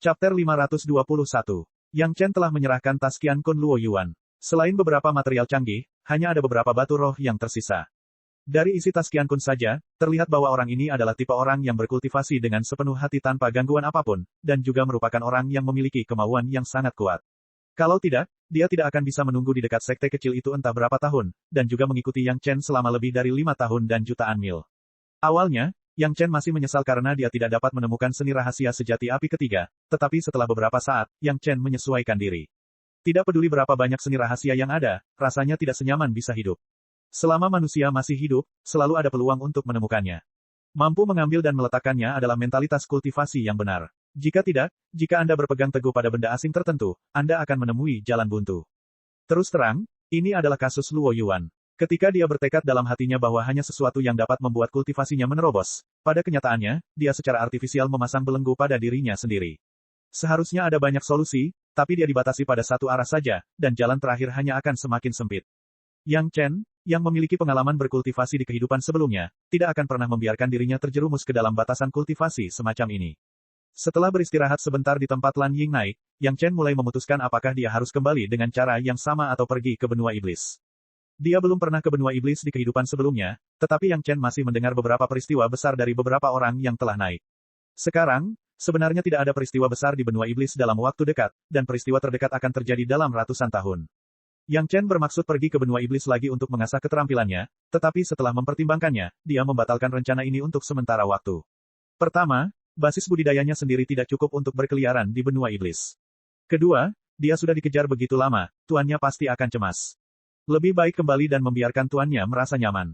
Chapter 521. Yang Chen telah menyerahkan tas Qiankun Luo Yuan. Selain beberapa material canggih, hanya ada beberapa batu roh yang tersisa. Dari isi tas Qiankun saja, terlihat bahwa orang ini adalah tipe orang yang berkultivasi dengan sepenuh hati tanpa gangguan apapun, dan juga merupakan orang yang memiliki kemauan yang sangat kuat. Kalau tidak, dia tidak akan bisa menunggu di dekat sekte kecil itu entah berapa tahun, dan juga mengikuti Yang Chen selama lebih dari 5 tahun dan jutaan mil. Awalnya, Yang Chen masih menyesal karena dia tidak dapat menemukan seni rahasia sejati api ketiga, tetapi setelah beberapa saat, Yang Chen menyesuaikan diri. Tidak peduli berapa banyak seni rahasia yang ada, rasanya tidak senyaman bisa hidup. Selama manusia masih hidup, selalu ada peluang untuk menemukannya. Mampu mengambil dan meletakkannya adalah mentalitas kultivasi yang benar. Jika tidak, jika Anda berpegang teguh pada benda asing tertentu, Anda akan menemui jalan buntu. Terus terang, ini adalah kasus Luo Yuan. Ketika dia bertekad dalam hatinya bahwa hanya sesuatu yang dapat membuat kultivasinya menerobos, pada kenyataannya, dia secara artifisial memasang belenggu pada dirinya sendiri. Seharusnya ada banyak solusi, tapi dia dibatasi pada satu arah saja, dan jalan terakhir hanya akan semakin sempit. Yang Chen, yang memiliki pengalaman berkultivasi di kehidupan sebelumnya, tidak akan pernah membiarkan dirinya terjerumus ke dalam batasan kultivasi semacam ini. Setelah beristirahat sebentar di tempat Lan Ying naik, Yang Chen mulai memutuskan apakah dia harus kembali dengan cara yang sama atau pergi ke benua iblis. Dia belum pernah ke benua iblis di kehidupan sebelumnya, tetapi Yang Chen masih mendengar beberapa peristiwa besar dari beberapa orang yang telah naik. Sekarang, sebenarnya tidak ada peristiwa besar di benua iblis dalam waktu dekat, dan peristiwa terdekat akan terjadi dalam ratusan tahun. Yang Chen bermaksud pergi ke benua iblis lagi untuk mengasah keterampilannya, tetapi setelah mempertimbangkannya, dia membatalkan rencana ini untuk sementara waktu. Pertama, basis budidayanya sendiri tidak cukup untuk berkeliaran di benua iblis. Kedua, dia sudah dikejar begitu lama, tuannya pasti akan cemas. Lebih baik kembali dan membiarkan tuannya merasa nyaman.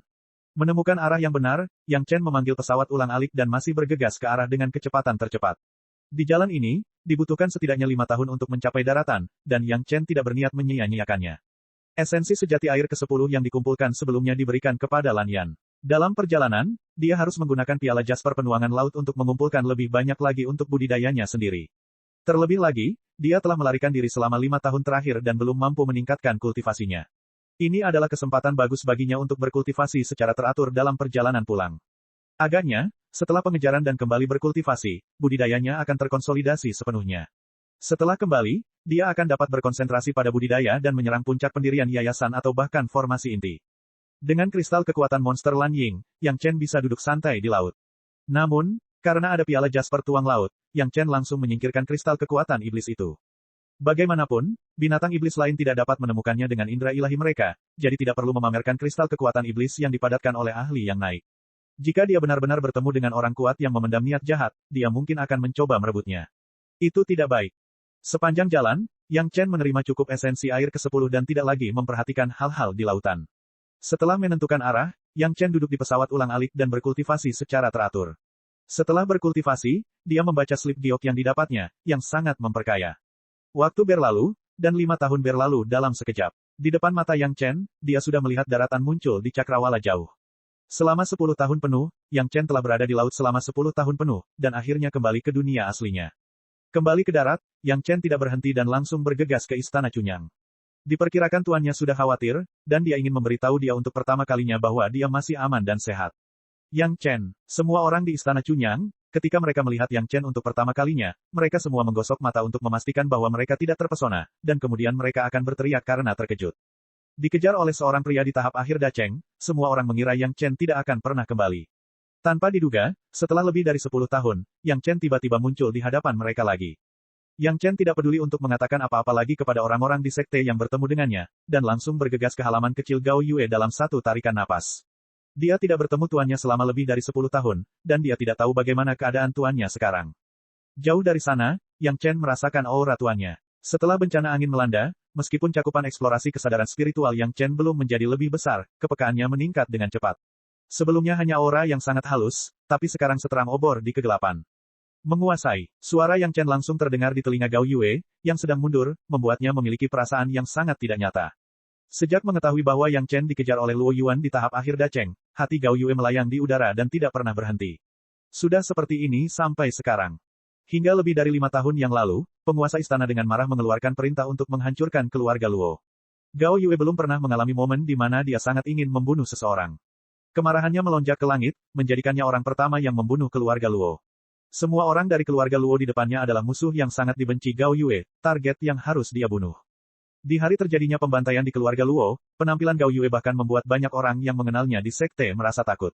Menemukan arah yang benar, Yang Chen memanggil pesawat ulang-alik dan masih bergegas ke arah dengan kecepatan tercepat. Di jalan ini, dibutuhkan setidaknya 5 tahun untuk mencapai daratan, dan Yang Chen tidak berniat menyia-nyiakannya. Esensi sejati air ke-10 yang dikumpulkan sebelumnya diberikan kepada Lan Yan. Dalam perjalanan, dia harus menggunakan piala Jasper penuangan laut untuk mengumpulkan lebih banyak lagi untuk budidayanya sendiri. Terlebih lagi, dia telah melarikan diri selama 5 tahun terakhir dan belum mampu meningkatkan kultivasinya. Ini adalah kesempatan bagus baginya untuk berkultivasi secara teratur dalam perjalanan pulang. Agaknya, setelah pengejaran dan kembali berkultivasi, budidayanya akan terkonsolidasi sepenuhnya. Setelah kembali, dia akan dapat berkonsentrasi pada budidaya dan menyerang puncak pendirian yayasan atau bahkan formasi inti. Dengan kristal kekuatan monster Lan Ying, Yang Chen bisa duduk santai di laut. Namun, karena ada piala Jasper tuang laut, Yang Chen langsung menyingkirkan kristal kekuatan iblis itu. Bagaimanapun, binatang iblis lain tidak dapat menemukannya dengan indera ilahi mereka, jadi tidak perlu memamerkan kristal kekuatan iblis yang dipadatkan oleh ahli yang naik. Jika dia benar-benar bertemu dengan orang kuat yang memendam niat jahat, dia mungkin akan mencoba merebutnya. Itu tidak baik. Sepanjang jalan, Yang Chen menerima cukup esensi air ke-10 dan tidak lagi memperhatikan hal-hal di lautan. Setelah menentukan arah, Yang Chen duduk di pesawat ulang-alik dan berkultivasi secara teratur. Setelah berkultivasi, dia membaca slip giok yang didapatnya, yang sangat memperkaya. Waktu berlalu, dan 5 tahun berlalu dalam sekejap. Di depan mata Yang Chen, dia sudah melihat daratan muncul di cakrawala jauh. Selama 10 tahun penuh, Yang Chen telah berada di laut selama 10 tahun penuh, dan akhirnya kembali ke dunia aslinya. Kembali ke darat, Yang Chen tidak berhenti dan langsung bergegas ke Istana Cunyang. Diperkirakan tuannya sudah khawatir, dan dia ingin memberitahu dia untuk pertama kalinya bahwa dia masih aman dan sehat. Yang Chen, semua orang di Istana Cunyang, ketika mereka melihat Yang Chen untuk pertama kalinya, mereka semua menggosok mata untuk memastikan bahwa mereka tidak terpesona, dan kemudian mereka akan berteriak karena terkejut. Dikejar oleh seorang pria di tahap akhir Dacheng, semua orang mengira Yang Chen tidak akan pernah kembali. Tanpa diduga, setelah lebih dari 10 tahun, Yang Chen tiba-tiba muncul di hadapan mereka lagi. Yang Chen tidak peduli untuk mengatakan apa-apa lagi kepada orang-orang di sekte yang bertemu dengannya, dan langsung bergegas ke halaman kecil Gao Yue dalam satu tarikan napas. Dia tidak bertemu tuannya selama lebih dari 10 tahun, dan dia tidak tahu bagaimana keadaan tuannya sekarang. Jauh dari sana, Yang Chen merasakan aura tuannya. Setelah bencana angin melanda, meskipun cakupan eksplorasi kesadaran spiritual Yang Chen belum menjadi lebih besar, kepekaannya meningkat dengan cepat. Sebelumnya hanya aura yang sangat halus, tapi sekarang seterang obor di kegelapan. Menguasai, suara Yang Chen langsung terdengar di telinga Gao Yue, yang sedang mundur, membuatnya memiliki perasaan yang sangat tidak nyata. Sejak mengetahui bahwa Yang Chen dikejar oleh Luo Yuan di tahap akhir Dacheng, hati Gao Yue melayang di udara dan tidak pernah berhenti. Sudah seperti ini sampai sekarang. Hingga lebih dari 5 tahun yang lalu, penguasa istana dengan marah mengeluarkan perintah untuk menghancurkan keluarga Luo. Gao Yue belum pernah mengalami momen di mana dia sangat ingin membunuh seseorang. Kemarahannya melonjak ke langit, menjadikannya orang pertama yang membunuh keluarga Luo. Semua orang dari keluarga Luo di depannya adalah musuh yang sangat dibenci Gao Yue, target yang harus dia bunuh. Di hari terjadinya pembantaian di keluarga Luo, penampilan Gao Yue bahkan membuat banyak orang yang mengenalnya di sekte merasa takut.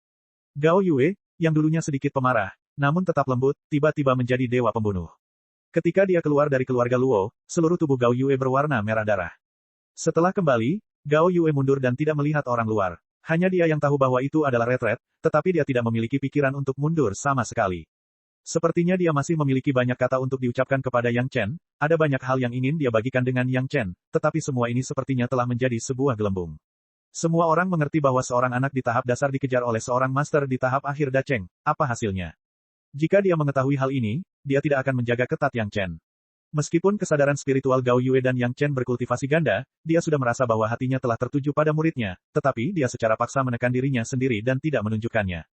Gao Yue, yang dulunya sedikit pemarah, namun tetap lembut, tiba-tiba menjadi dewa pembunuh. Ketika dia keluar dari keluarga Luo, seluruh tubuh Gao Yue berwarna merah darah. Setelah kembali, Gao Yue mundur dan tidak melihat orang luar. Hanya dia yang tahu bahwa itu adalah retret, tetapi dia tidak memiliki pikiran untuk mundur sama sekali. Sepertinya dia masih memiliki banyak kata untuk diucapkan kepada Yang Chen, ada banyak hal yang ingin dia bagikan dengan Yang Chen, tetapi semua ini sepertinya telah menjadi sebuah gelembung. Semua orang mengerti bahwa seorang anak di tahap dasar dikejar oleh seorang master di tahap akhir Dacheng, apa hasilnya? Jika dia mengetahui hal ini, dia tidak akan menjaga ketat Yang Chen. Meskipun kesadaran spiritual Gao Yue dan Yang Chen berkultivasi ganda, dia sudah merasa bahwa hatinya telah tertuju pada muridnya, tetapi dia secara paksa menekan dirinya sendiri dan tidak menunjukkannya.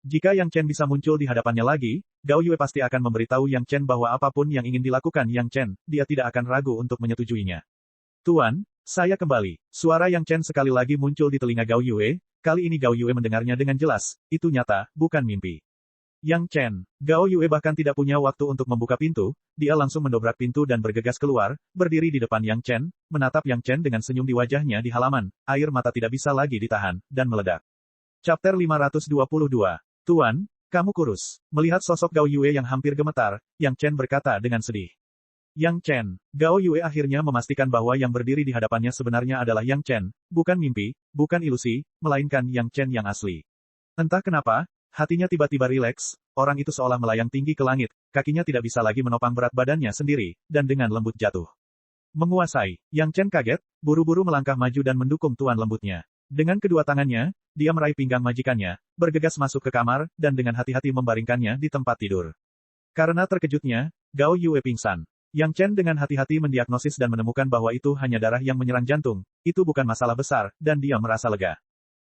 Jika Yang Chen bisa muncul di hadapannya lagi, Gao Yue pasti akan memberitahu Yang Chen bahwa apapun yang ingin dilakukan Yang Chen, dia tidak akan ragu untuk menyetujuinya. Tuan, saya kembali. Suara Yang Chen sekali lagi muncul di telinga Gao Yue, kali ini Gao Yue mendengarnya dengan jelas, itu nyata, bukan mimpi. Yang Chen, Gao Yue bahkan tidak punya waktu untuk membuka pintu, dia langsung mendobrak pintu dan bergegas keluar, berdiri di depan Yang Chen, menatap Yang Chen dengan senyum di wajahnya di halaman, air mata tidak bisa lagi ditahan, dan meledak. Chapter 522. Tuan, kamu kurus. Melihat sosok Gao Yue yang hampir gemetar, Yang Chen berkata dengan sedih. Yang Chen, Gao Yue akhirnya memastikan bahwa yang berdiri di hadapannya sebenarnya adalah Yang Chen, bukan mimpi, bukan ilusi, melainkan Yang Chen yang asli. Entah kenapa, hatinya tiba-tiba rileks, orang itu seolah melayang tinggi ke langit, kakinya tidak bisa lagi menopang berat badannya sendiri, dan dengan lembut jatuh. Menguasai, Yang Chen kaget, buru-buru melangkah maju dan mendukung tuan lembutnya. Dengan kedua tangannya, dia meraih pinggang majikannya, bergegas masuk ke kamar, dan dengan hati-hati membaringkannya di tempat tidur. Karena terkejutnya, Gao Yue pingsan. Yang Chen dengan hati-hati mendiagnosis dan menemukan bahwa itu hanya darah yang menyerang jantung, itu bukan masalah besar, dan dia merasa lega.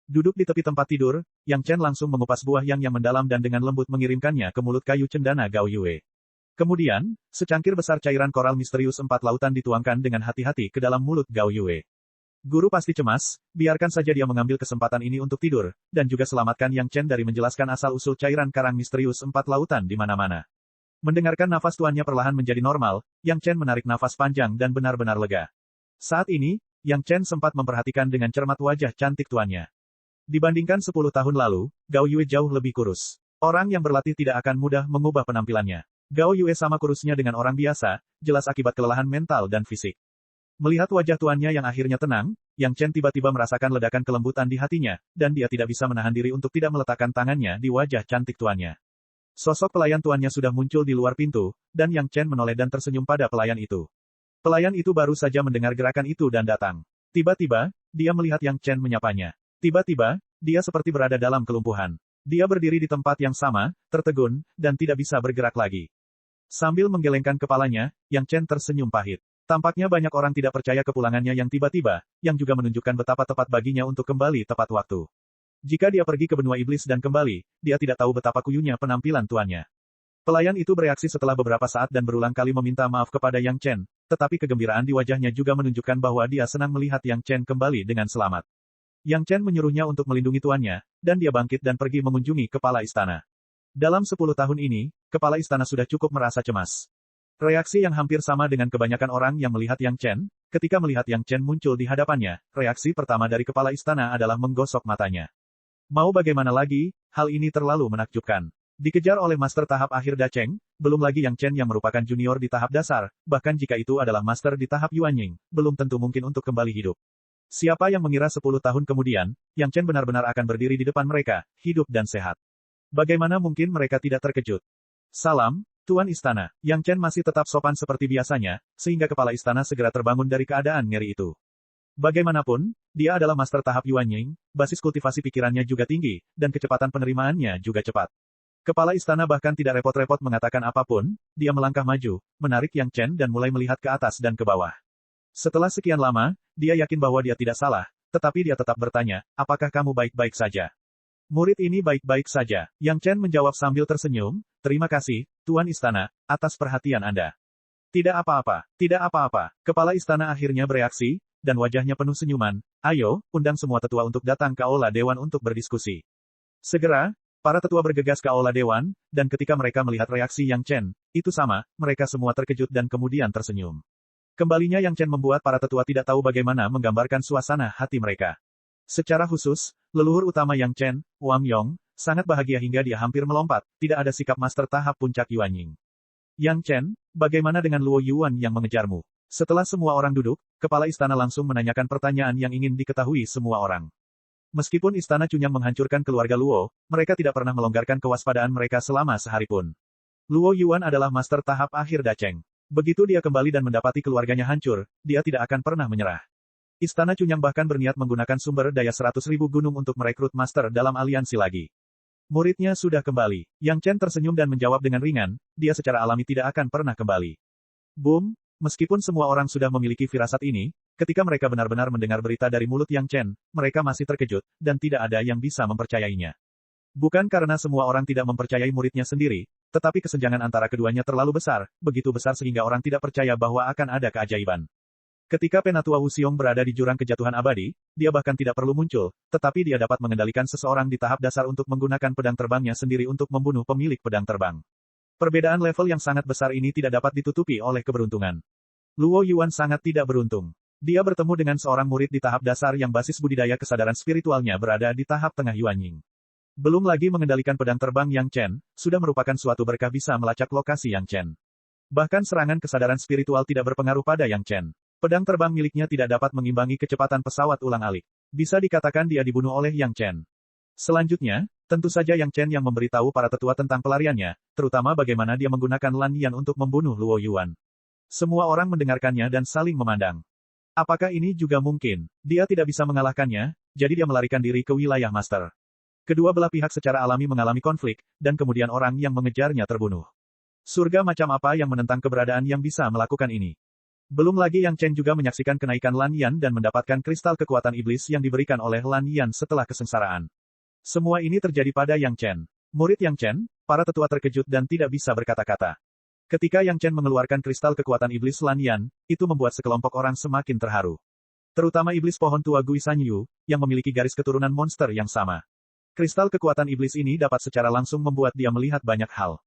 Duduk di tepi tempat tidur, Yang Chen langsung mengupas buah yang mendalam dan dengan lembut mengirimkannya ke mulut kayu cendana Gao Yue. Kemudian, secangkir besar cairan koral misterius 4 lautan dituangkan dengan hati-hati ke dalam mulut Gao Yue. Guru pasti cemas, biarkan saja dia mengambil kesempatan ini untuk tidur, dan juga selamatkan Yang Chen dari menjelaskan asal-usul cairan karang misterius 4 lautan di mana-mana. Mendengarkan nafas tuannya perlahan menjadi normal, Yang Chen menarik nafas panjang dan benar-benar lega. Saat ini, Yang Chen sempat memperhatikan dengan cermat wajah cantik tuannya. Dibandingkan 10 tahun lalu, Gao Yue jauh lebih kurus. Orang yang berlatih tidak akan mudah mengubah penampilannya. Gao Yue sama kurusnya dengan orang biasa, jelas akibat kelelahan mental dan fisik. Melihat wajah tuannya yang akhirnya tenang, Yang Chen tiba-tiba merasakan ledakan kelembutan di hatinya, dan dia tidak bisa menahan diri untuk tidak meletakkan tangannya di wajah cantik tuannya. Sosok pelayan tuannya sudah muncul di luar pintu, dan Yang Chen menoleh dan tersenyum pada pelayan itu. Pelayan itu baru saja mendengar gerakan itu dan datang. Tiba-tiba, dia melihat Yang Chen menyapanya. Tiba-tiba, dia seperti berada dalam kelumpuhan. Dia berdiri di tempat yang sama, tertegun, dan tidak bisa bergerak lagi. Sambil menggelengkan kepalanya, Yang Chen tersenyum pahit. Tampaknya banyak orang tidak percaya kepulangannya yang tiba-tiba, yang juga menunjukkan betapa tepat baginya untuk kembali tepat waktu. Jika dia pergi ke benua iblis dan kembali, dia tidak tahu betapa kuyunya penampilan tuannya. Pelayan itu bereaksi setelah beberapa saat dan berulang kali meminta maaf kepada Yang Chen, tetapi kegembiraan di wajahnya juga menunjukkan bahwa dia senang melihat Yang Chen kembali dengan selamat. Yang Chen menyuruhnya untuk melindungi tuannya, dan dia bangkit dan pergi mengunjungi kepala istana. Dalam 10 tahun ini, kepala istana sudah cukup merasa cemas. Reaksi yang hampir sama dengan kebanyakan orang yang melihat Yang Chen, ketika melihat Yang Chen muncul di hadapannya, reaksi pertama dari kepala istana adalah menggosok matanya. Mau bagaimana lagi, hal ini terlalu menakjubkan. Dikejar oleh master tahap akhir Dacheng, belum lagi Yang Chen yang merupakan junior di tahap dasar, bahkan jika itu adalah master di tahap Yuanying, belum tentu mungkin untuk kembali hidup. Siapa yang mengira 10 tahun kemudian, Yang Chen benar-benar akan berdiri di depan mereka, hidup dan sehat. Bagaimana mungkin mereka tidak terkejut? Salam, Tuan Istana. Yang Chen masih tetap sopan seperti biasanya, sehingga kepala istana segera terbangun dari keadaan ngeri itu. Bagaimanapun, dia adalah master tahap Yuanying, basis kultivasi pikirannya juga tinggi, dan kecepatan penerimaannya juga cepat. Kepala istana bahkan tidak repot-repot mengatakan apapun, dia melangkah maju, menarik Yang Chen dan mulai melihat ke atas dan ke bawah. Setelah sekian lama, dia yakin bahwa dia tidak salah, tetapi dia tetap bertanya, apakah kamu baik-baik saja? Murid ini baik-baik saja. Yang Chen menjawab sambil tersenyum, terima kasih, Tuan Istana, atas perhatian Anda. Tidak apa-apa, tidak apa-apa. Kepala istana akhirnya bereaksi, dan wajahnya penuh senyuman. Ayo, undang semua tetua untuk datang ke aula dewan untuk berdiskusi. Segera, Para tetua bergegas ke aula dewan, dan ketika mereka melihat reaksi Yang Chen, itu sama, mereka semua terkejut dan kemudian tersenyum. Kembalinya Yang Chen membuat para tetua tidak tahu bagaimana menggambarkan suasana hati mereka. Secara khusus, leluhur utama Yang Chen, Wang Yong, sangat bahagia hingga dia hampir melompat, tidak ada sikap master tahap puncak Yuan Ying. Yang Chen, bagaimana dengan Luo Yuan yang mengejarmu? Setelah semua orang duduk, kepala istana langsung menanyakan pertanyaan yang ingin diketahui semua orang. Meskipun istana Cunyang menghancurkan keluarga Luo, mereka tidak pernah melonggarkan kewaspadaan mereka selama sehari pun. Luo Yuan adalah master tahap akhir Dacheng. Begitu dia kembali dan mendapati keluarganya hancur, dia tidak akan pernah menyerah. Istana Cunyang bahkan berniat menggunakan sumber daya 100.000 gunung untuk merekrut master dalam aliansi lagi. Muridnya sudah kembali. Yang Chen tersenyum dan menjawab dengan ringan, dia secara alami tidak akan pernah kembali. Boom, meskipun semua orang sudah memiliki firasat ini, ketika mereka benar-benar mendengar berita dari mulut Yang Chen, mereka masih terkejut, dan tidak ada yang bisa mempercayainya. Bukan karena semua orang tidak mempercayai muridnya sendiri, tetapi kesenjangan antara keduanya terlalu besar, begitu besar sehingga orang tidak percaya bahwa akan ada keajaiban. Ketika Penatua Wu Xiong berada di jurang kejatuhan abadi, dia bahkan tidak perlu muncul, tetapi dia dapat mengendalikan seseorang di tahap dasar untuk menggunakan pedang terbangnya sendiri untuk membunuh pemilik pedang terbang. Perbedaan level yang sangat besar ini tidak dapat ditutupi oleh keberuntungan. Luo Yuan sangat tidak beruntung. Dia bertemu dengan seorang murid di tahap dasar yang basis budidaya kesadaran spiritualnya berada di tahap tengah Yuan Ying. Belum lagi mengendalikan pedang terbang Yang Chen, sudah merupakan suatu berkah bisa melacak lokasi Yang Chen. Bahkan serangan kesadaran spiritual tidak berpengaruh pada Yang Chen. Pedang terbang miliknya tidak dapat mengimbangi kecepatan pesawat ulang-alik. Bisa dikatakan dia dibunuh oleh Yang Chen. Selanjutnya, tentu saja Yang Chen yang memberitahu para tetua tentang pelariannya, terutama bagaimana dia menggunakan Lan Yan untuk membunuh Luo Yuan. Semua orang mendengarkannya dan saling memandang. Apakah ini juga mungkin? Dia tidak bisa mengalahkannya, jadi dia melarikan diri ke wilayah master. Kedua belah pihak secara alami mengalami konflik, dan kemudian orang yang mengejarnya terbunuh. Surga macam apa yang menentang keberadaan yang bisa melakukan ini? Belum lagi Yang Chen juga menyaksikan kenaikan Lan Yan dan mendapatkan kristal kekuatan iblis yang diberikan oleh Lan Yan setelah kesengsaraan. Semua ini terjadi pada Yang Chen. Murid Yang Chen, para tetua terkejut dan tidak bisa berkata-kata. Ketika Yang Chen mengeluarkan kristal kekuatan iblis Lan Yan, itu membuat sekelompok orang semakin terharu. Terutama iblis pohon tua Gui Sanyu, yang memiliki garis keturunan monster yang sama. Kristal kekuatan iblis ini dapat secara langsung membuat dia melihat banyak hal.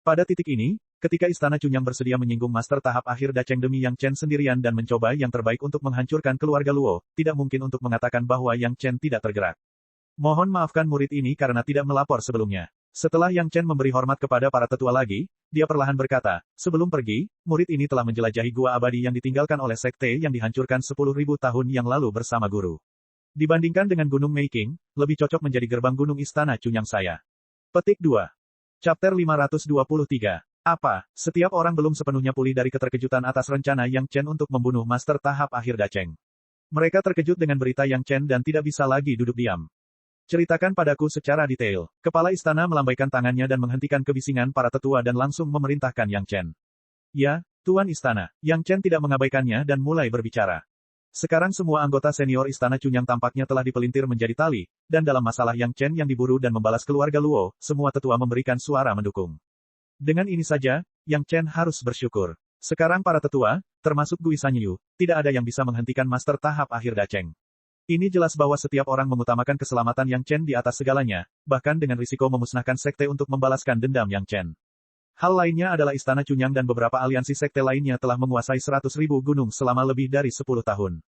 Pada titik ini, ketika Istana Cunyang bersedia menyinggung master tahap akhir Dacheng demi Yang Chen sendirian dan mencoba yang terbaik untuk menghancurkan keluarga Luo, tidak mungkin untuk mengatakan bahwa Yang Chen tidak tergerak. Mohon maafkan murid ini karena tidak melapor sebelumnya. Setelah Yang Chen memberi hormat kepada para tetua lagi, dia perlahan berkata, sebelum pergi, murid ini telah menjelajahi gua abadi yang ditinggalkan oleh sekte yang dihancurkan 10.000 tahun yang lalu bersama guru. Dibandingkan dengan Gunung Meiking, lebih cocok menjadi gerbang gunung Istana Cunyang saya. Petik 2. Chapter 523. Apa, setiap orang belum sepenuhnya pulih dari keterkejutan atas rencana Yang Chen untuk membunuh master tahap akhir Dacheng. Mereka terkejut dengan berita Yang Chen dan tidak bisa lagi duduk diam. Ceritakan padaku secara detail. Kepala istana melambaikan tangannya dan menghentikan kebisingan para tetua dan langsung memerintahkan Yang Chen. Ya, Tuan Istana. Yang Chen tidak mengabaikannya dan mulai berbicara. Sekarang semua anggota senior Istana Cunyang tampaknya telah dipelintir menjadi tali, dan dalam masalah Yang Chen yang diburu dan membalas keluarga Luo, semua tetua memberikan suara mendukung. Dengan ini saja, Yang Chen harus bersyukur. Sekarang para tetua, termasuk Gui Sanyu, tidak ada yang bisa menghentikan master tahap akhir Dacheng. Ini jelas bahwa setiap orang mengutamakan keselamatan Yang Chen di atas segalanya, bahkan dengan risiko memusnahkan sekte untuk membalaskan dendam Yang Chen. Hal lainnya adalah Istana Cunyang dan beberapa aliansi sekte lainnya telah menguasai 100.000 gunung selama lebih dari 10 tahun.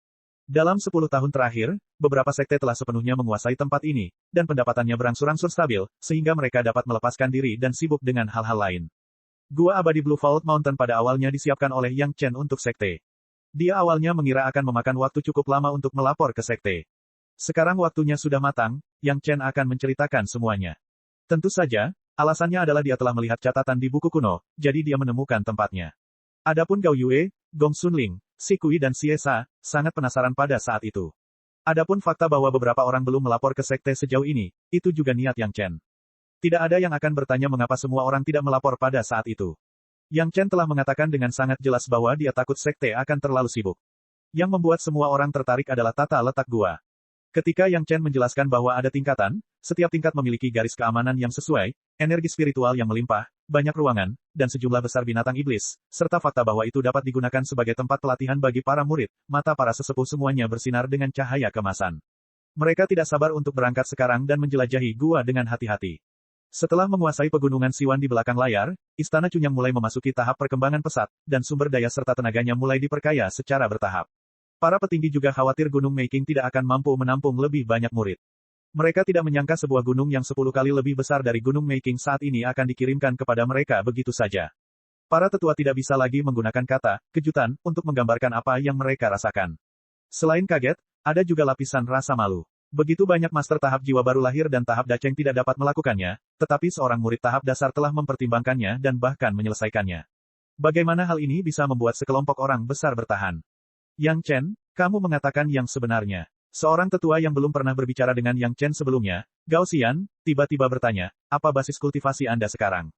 Dalam 10 tahun terakhir, beberapa sekte telah sepenuhnya menguasai tempat ini, dan pendapatannya berangsur-angsur stabil, sehingga mereka dapat melepaskan diri dan sibuk dengan hal-hal lain. Gua abadi Blue Vault Mountain pada awalnya disiapkan oleh Yang Chen untuk sekte. Dia awalnya mengira akan memakan waktu cukup lama untuk melapor ke sekte. Sekarang waktunya sudah matang, Yang Chen akan menceritakan semuanya. Tentu saja, alasannya adalah dia telah melihat catatan di buku kuno, jadi dia menemukan tempatnya. Adapun Gao Yue, Gong Sunling, Si Kui dan Siesa, sangat penasaran pada saat itu. Adapun fakta bahwa beberapa orang belum melapor ke sekte sejauh ini, itu juga niat Yang Chen. Tidak ada yang akan bertanya mengapa semua orang tidak melapor pada saat itu. Yang Chen telah mengatakan dengan sangat jelas bahwa dia takut sekte akan terlalu sibuk. Yang membuat semua orang tertarik adalah tata letak gua. Ketika Yang Chen menjelaskan bahwa ada tingkatan, setiap tingkat memiliki garis keamanan yang sesuai, energi spiritual yang melimpah, banyak ruangan, dan sejumlah besar binatang iblis, serta fakta bahwa itu dapat digunakan sebagai tempat pelatihan bagi para murid, mata para sesepuh semuanya bersinar dengan cahaya kemasan. Mereka tidak sabar untuk berangkat sekarang dan menjelajahi gua dengan hati-hati. Setelah menguasai pegunungan Siwan di belakang layar, Istana Cunyang mulai memasuki tahap perkembangan pesat, dan sumber daya serta tenaganya mulai diperkaya secara bertahap. Para petinggi juga khawatir Gunung Meking tidak akan mampu menampung lebih banyak murid. Mereka tidak menyangka sebuah gunung yang 10 kali lebih besar dari Gunung Meking saat ini akan dikirimkan kepada mereka begitu saja. Para tetua tidak bisa lagi menggunakan kata kejutan untuk menggambarkan apa yang mereka rasakan. Selain kaget, ada juga lapisan rasa malu. Begitu banyak master tahap jiwa baru lahir dan tahap daceng tidak dapat melakukannya, tetapi seorang murid tahap dasar telah mempertimbangkannya dan bahkan menyelesaikannya. Bagaimana hal ini bisa membuat sekelompok orang besar bertahan? Yang Chen, kamu mengatakan yang sebenarnya. Seorang tetua yang belum pernah berbicara dengan Yang Chen sebelumnya, Gao Xian, tiba-tiba bertanya, apa basis kultivasi Anda sekarang?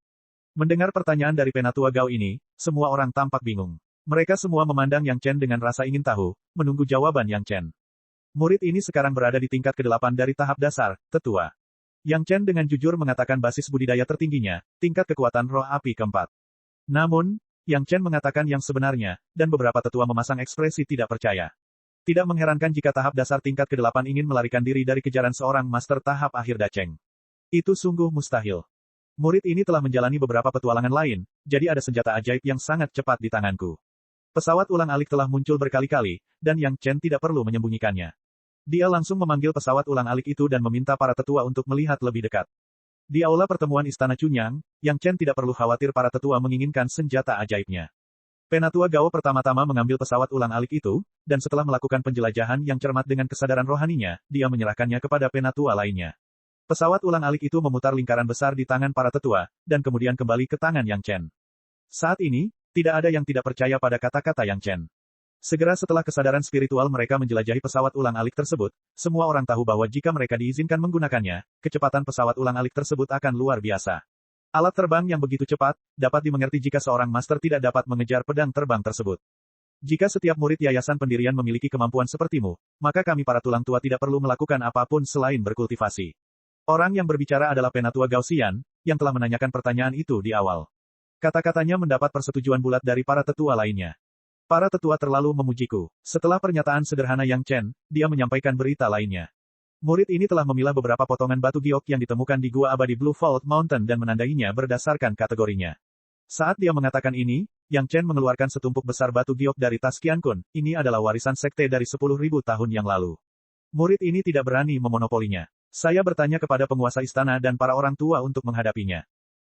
Mendengar pertanyaan dari penatua Gao ini, semua orang tampak bingung. Mereka semua memandang Yang Chen dengan rasa ingin tahu, menunggu jawaban Yang Chen. Murid ini sekarang berada di tingkat ke-8 dari tahap dasar, tetua. Yang Chen dengan jujur mengatakan basis budidaya tertingginya, tingkat kekuatan roh api keempat. Namun, Yang Chen mengatakan yang sebenarnya, dan beberapa tetua memasang ekspresi tidak percaya. Tidak mengherankan jika tahap dasar tingkat ke-8 ingin melarikan diri dari kejaran seorang master tahap akhir daceng. Itu sungguh mustahil. Murid ini telah menjalani beberapa petualangan lain, jadi ada senjata ajaib yang sangat cepat di tanganku. Pesawat ulang-alik telah muncul berkali-kali, dan Yang Chen tidak perlu menyembunyikannya. Dia langsung memanggil pesawat ulang-alik itu dan meminta para tetua untuk melihat lebih dekat. Di aula pertemuan Istana Cunyang, Yang Chen tidak perlu khawatir para tetua menginginkan senjata ajaibnya. Penatua Gao pertama-tama mengambil pesawat ulang-alik itu, dan setelah melakukan penjelajahan yang cermat dengan kesadaran rohaninya, dia menyerahkannya kepada penatua lainnya. Pesawat ulang-alik itu memutar lingkaran besar di tangan para tetua, dan kemudian kembali ke tangan Yang Chen. Saat ini, tidak ada yang tidak percaya pada kata-kata Yang Chen. Segera setelah kesadaran spiritual mereka menjelajahi pesawat ulang-alik tersebut, semua orang tahu bahwa jika mereka diizinkan menggunakannya, kecepatan pesawat ulang-alik tersebut akan luar biasa. Alat terbang yang begitu cepat, dapat dimengerti jika seorang master tidak dapat mengejar pedang terbang tersebut. Jika setiap murid yayasan pendirian memiliki kemampuan sepertimu, maka kami para tulang tua tidak perlu melakukan apapun selain berkultivasi. Orang yang berbicara adalah penatua Gao Xian, yang telah menanyakan pertanyaan itu di awal. Kata-katanya mendapat persetujuan bulat dari para tetua lainnya. Para tetua terlalu memujiku. Setelah pernyataan sederhana Yang Chen, dia menyampaikan berita lainnya. Murid ini telah memilah beberapa potongan batu giok yang ditemukan di Gua Abadi Blue Vault Mountain dan menandainya berdasarkan kategorinya. Saat dia mengatakan ini, Yang Chen mengeluarkan setumpuk besar batu giok dari tas Qiankun. Ini adalah warisan sekte dari 10.000 tahun yang lalu. Murid ini tidak berani memonopolinya. Saya bertanya kepada penguasa istana dan para orang tua untuk menghadapinya.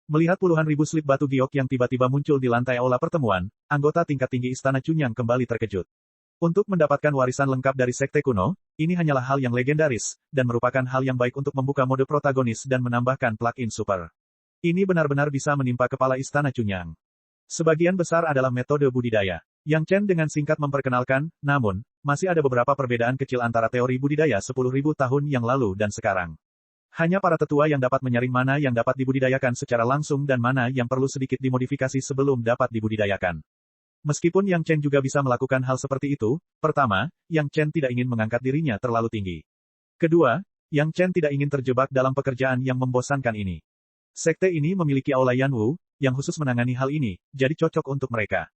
Melihat puluhan ribu slip batu giok yang tiba-tiba muncul di lantai aula pertemuan, anggota tingkat tinggi Istana Cunyang kembali terkejut. Untuk mendapatkan warisan lengkap dari sekte kuno, ini hanyalah hal yang legendaris, dan merupakan hal yang baik untuk membuka mode protagonis dan menambahkan plug-in super. Ini benar-benar bisa menimpa kepala Istana Cunyang. Sebagian besar adalah metode budidaya. Yang Chen dengan singkat memperkenalkan, namun, masih ada beberapa perbedaan kecil antara teori budidaya 10.000 tahun yang lalu dan sekarang. Hanya para tetua yang dapat menyaring mana yang dapat dibudidayakan secara langsung dan mana yang perlu sedikit dimodifikasi sebelum dapat dibudidayakan. Meskipun Yang Chen juga bisa melakukan hal seperti itu, pertama, Yang Chen tidak ingin mengangkat dirinya terlalu tinggi. Kedua, Yang Chen tidak ingin terjebak dalam pekerjaan yang membosankan ini. Sekte ini memiliki aula Yanwu, yang khusus menangani hal ini, jadi cocok untuk mereka.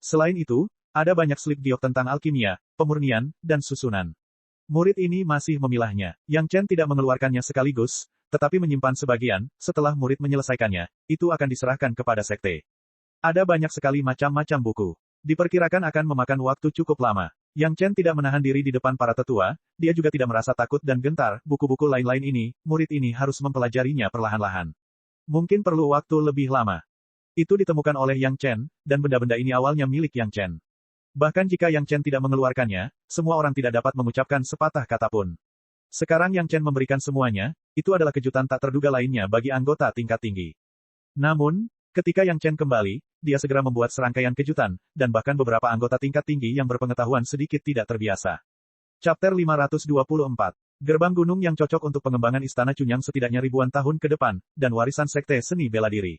Selain itu, ada banyak slip giok tentang alkimia, pemurnian, dan susunan. Murid ini masih memilahnya. Yang Chen tidak mengeluarkannya sekaligus, tetapi menyimpan sebagian, setelah murid menyelesaikannya, itu akan diserahkan kepada sekte. Ada banyak sekali macam-macam buku. Diperkirakan akan memakan waktu cukup lama. Yang Chen tidak menahan diri di depan para tetua, dia juga tidak merasa takut dan gentar, buku-buku lain-lain ini, murid ini harus mempelajarinya perlahan-lahan. Mungkin perlu waktu lebih lama. Itu ditemukan oleh Yang Chen, dan benda-benda ini awalnya milik Yang Chen. Bahkan jika Yang Chen tidak mengeluarkannya, semua orang tidak dapat mengucapkan sepatah kata pun. Sekarang Yang Chen memberikan semuanya, itu adalah kejutan tak terduga lainnya bagi anggota tingkat tinggi. Namun, ketika Yang Chen kembali, dia segera membuat serangkaian kejutan, dan bahkan beberapa anggota tingkat tinggi yang berpengetahuan sedikit tidak terbiasa. Chapter 524. Gerbang gunung yang cocok untuk pengembangan Istana Cunyang setidaknya ribuan tahun ke depan, dan warisan sekte seni bela diri.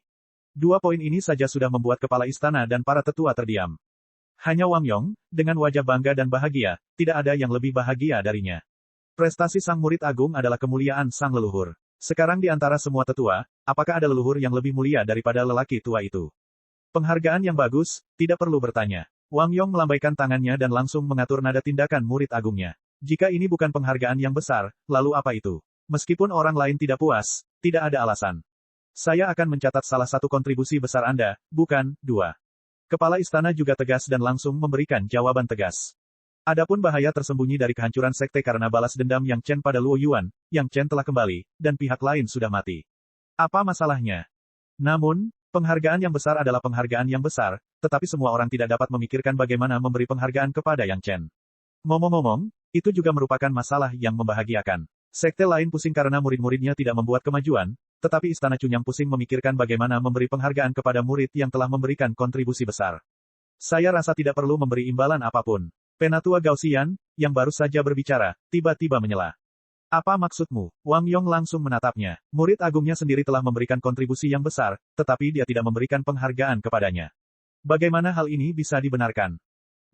2 poin ini saja sudah membuat kepala istana dan para tetua terdiam. Hanya Wang Yong, dengan wajah bangga dan bahagia, tidak ada yang lebih bahagia darinya. Prestasi sang murid agung adalah kemuliaan sang leluhur. Sekarang di antara semua tetua, apakah ada leluhur yang lebih mulia daripada lelaki tua itu? Penghargaan yang bagus, tidak perlu bertanya. Wang Yong melambaikan tangannya dan langsung mengatur nada tindakan murid agungnya. Jika ini bukan penghargaan yang besar, lalu apa itu? Meskipun orang lain tidak puas, tidak ada alasan. Saya akan mencatat salah satu kontribusi besar Anda, bukan, dua. Kepala istana juga tegas dan langsung memberikan jawaban tegas. Adapun bahaya tersembunyi dari kehancuran sekte karena balas dendam Yang Chen pada Luo Yuan, Yang Chen telah kembali, dan pihak lain sudah mati. Apa masalahnya? Namun, penghargaan yang besar adalah penghargaan yang besar, tetapi semua orang tidak dapat memikirkan bagaimana memberi penghargaan kepada Yang Chen. Ngomong-ngomong, itu juga merupakan masalah yang membahagiakan. Sekte lain pusing karena murid-muridnya tidak membuat kemajuan, tetapi Istana Chunyang pusing memikirkan bagaimana memberi penghargaan kepada murid yang telah memberikan kontribusi besar. Saya rasa tidak perlu memberi imbalan apapun. Penatua Gaussian, yang baru saja berbicara, tiba-tiba menyela. Apa maksudmu? Wang Yong langsung menatapnya. Murid agungnya sendiri telah memberikan kontribusi yang besar, tetapi dia tidak memberikan penghargaan kepadanya. Bagaimana hal ini bisa dibenarkan?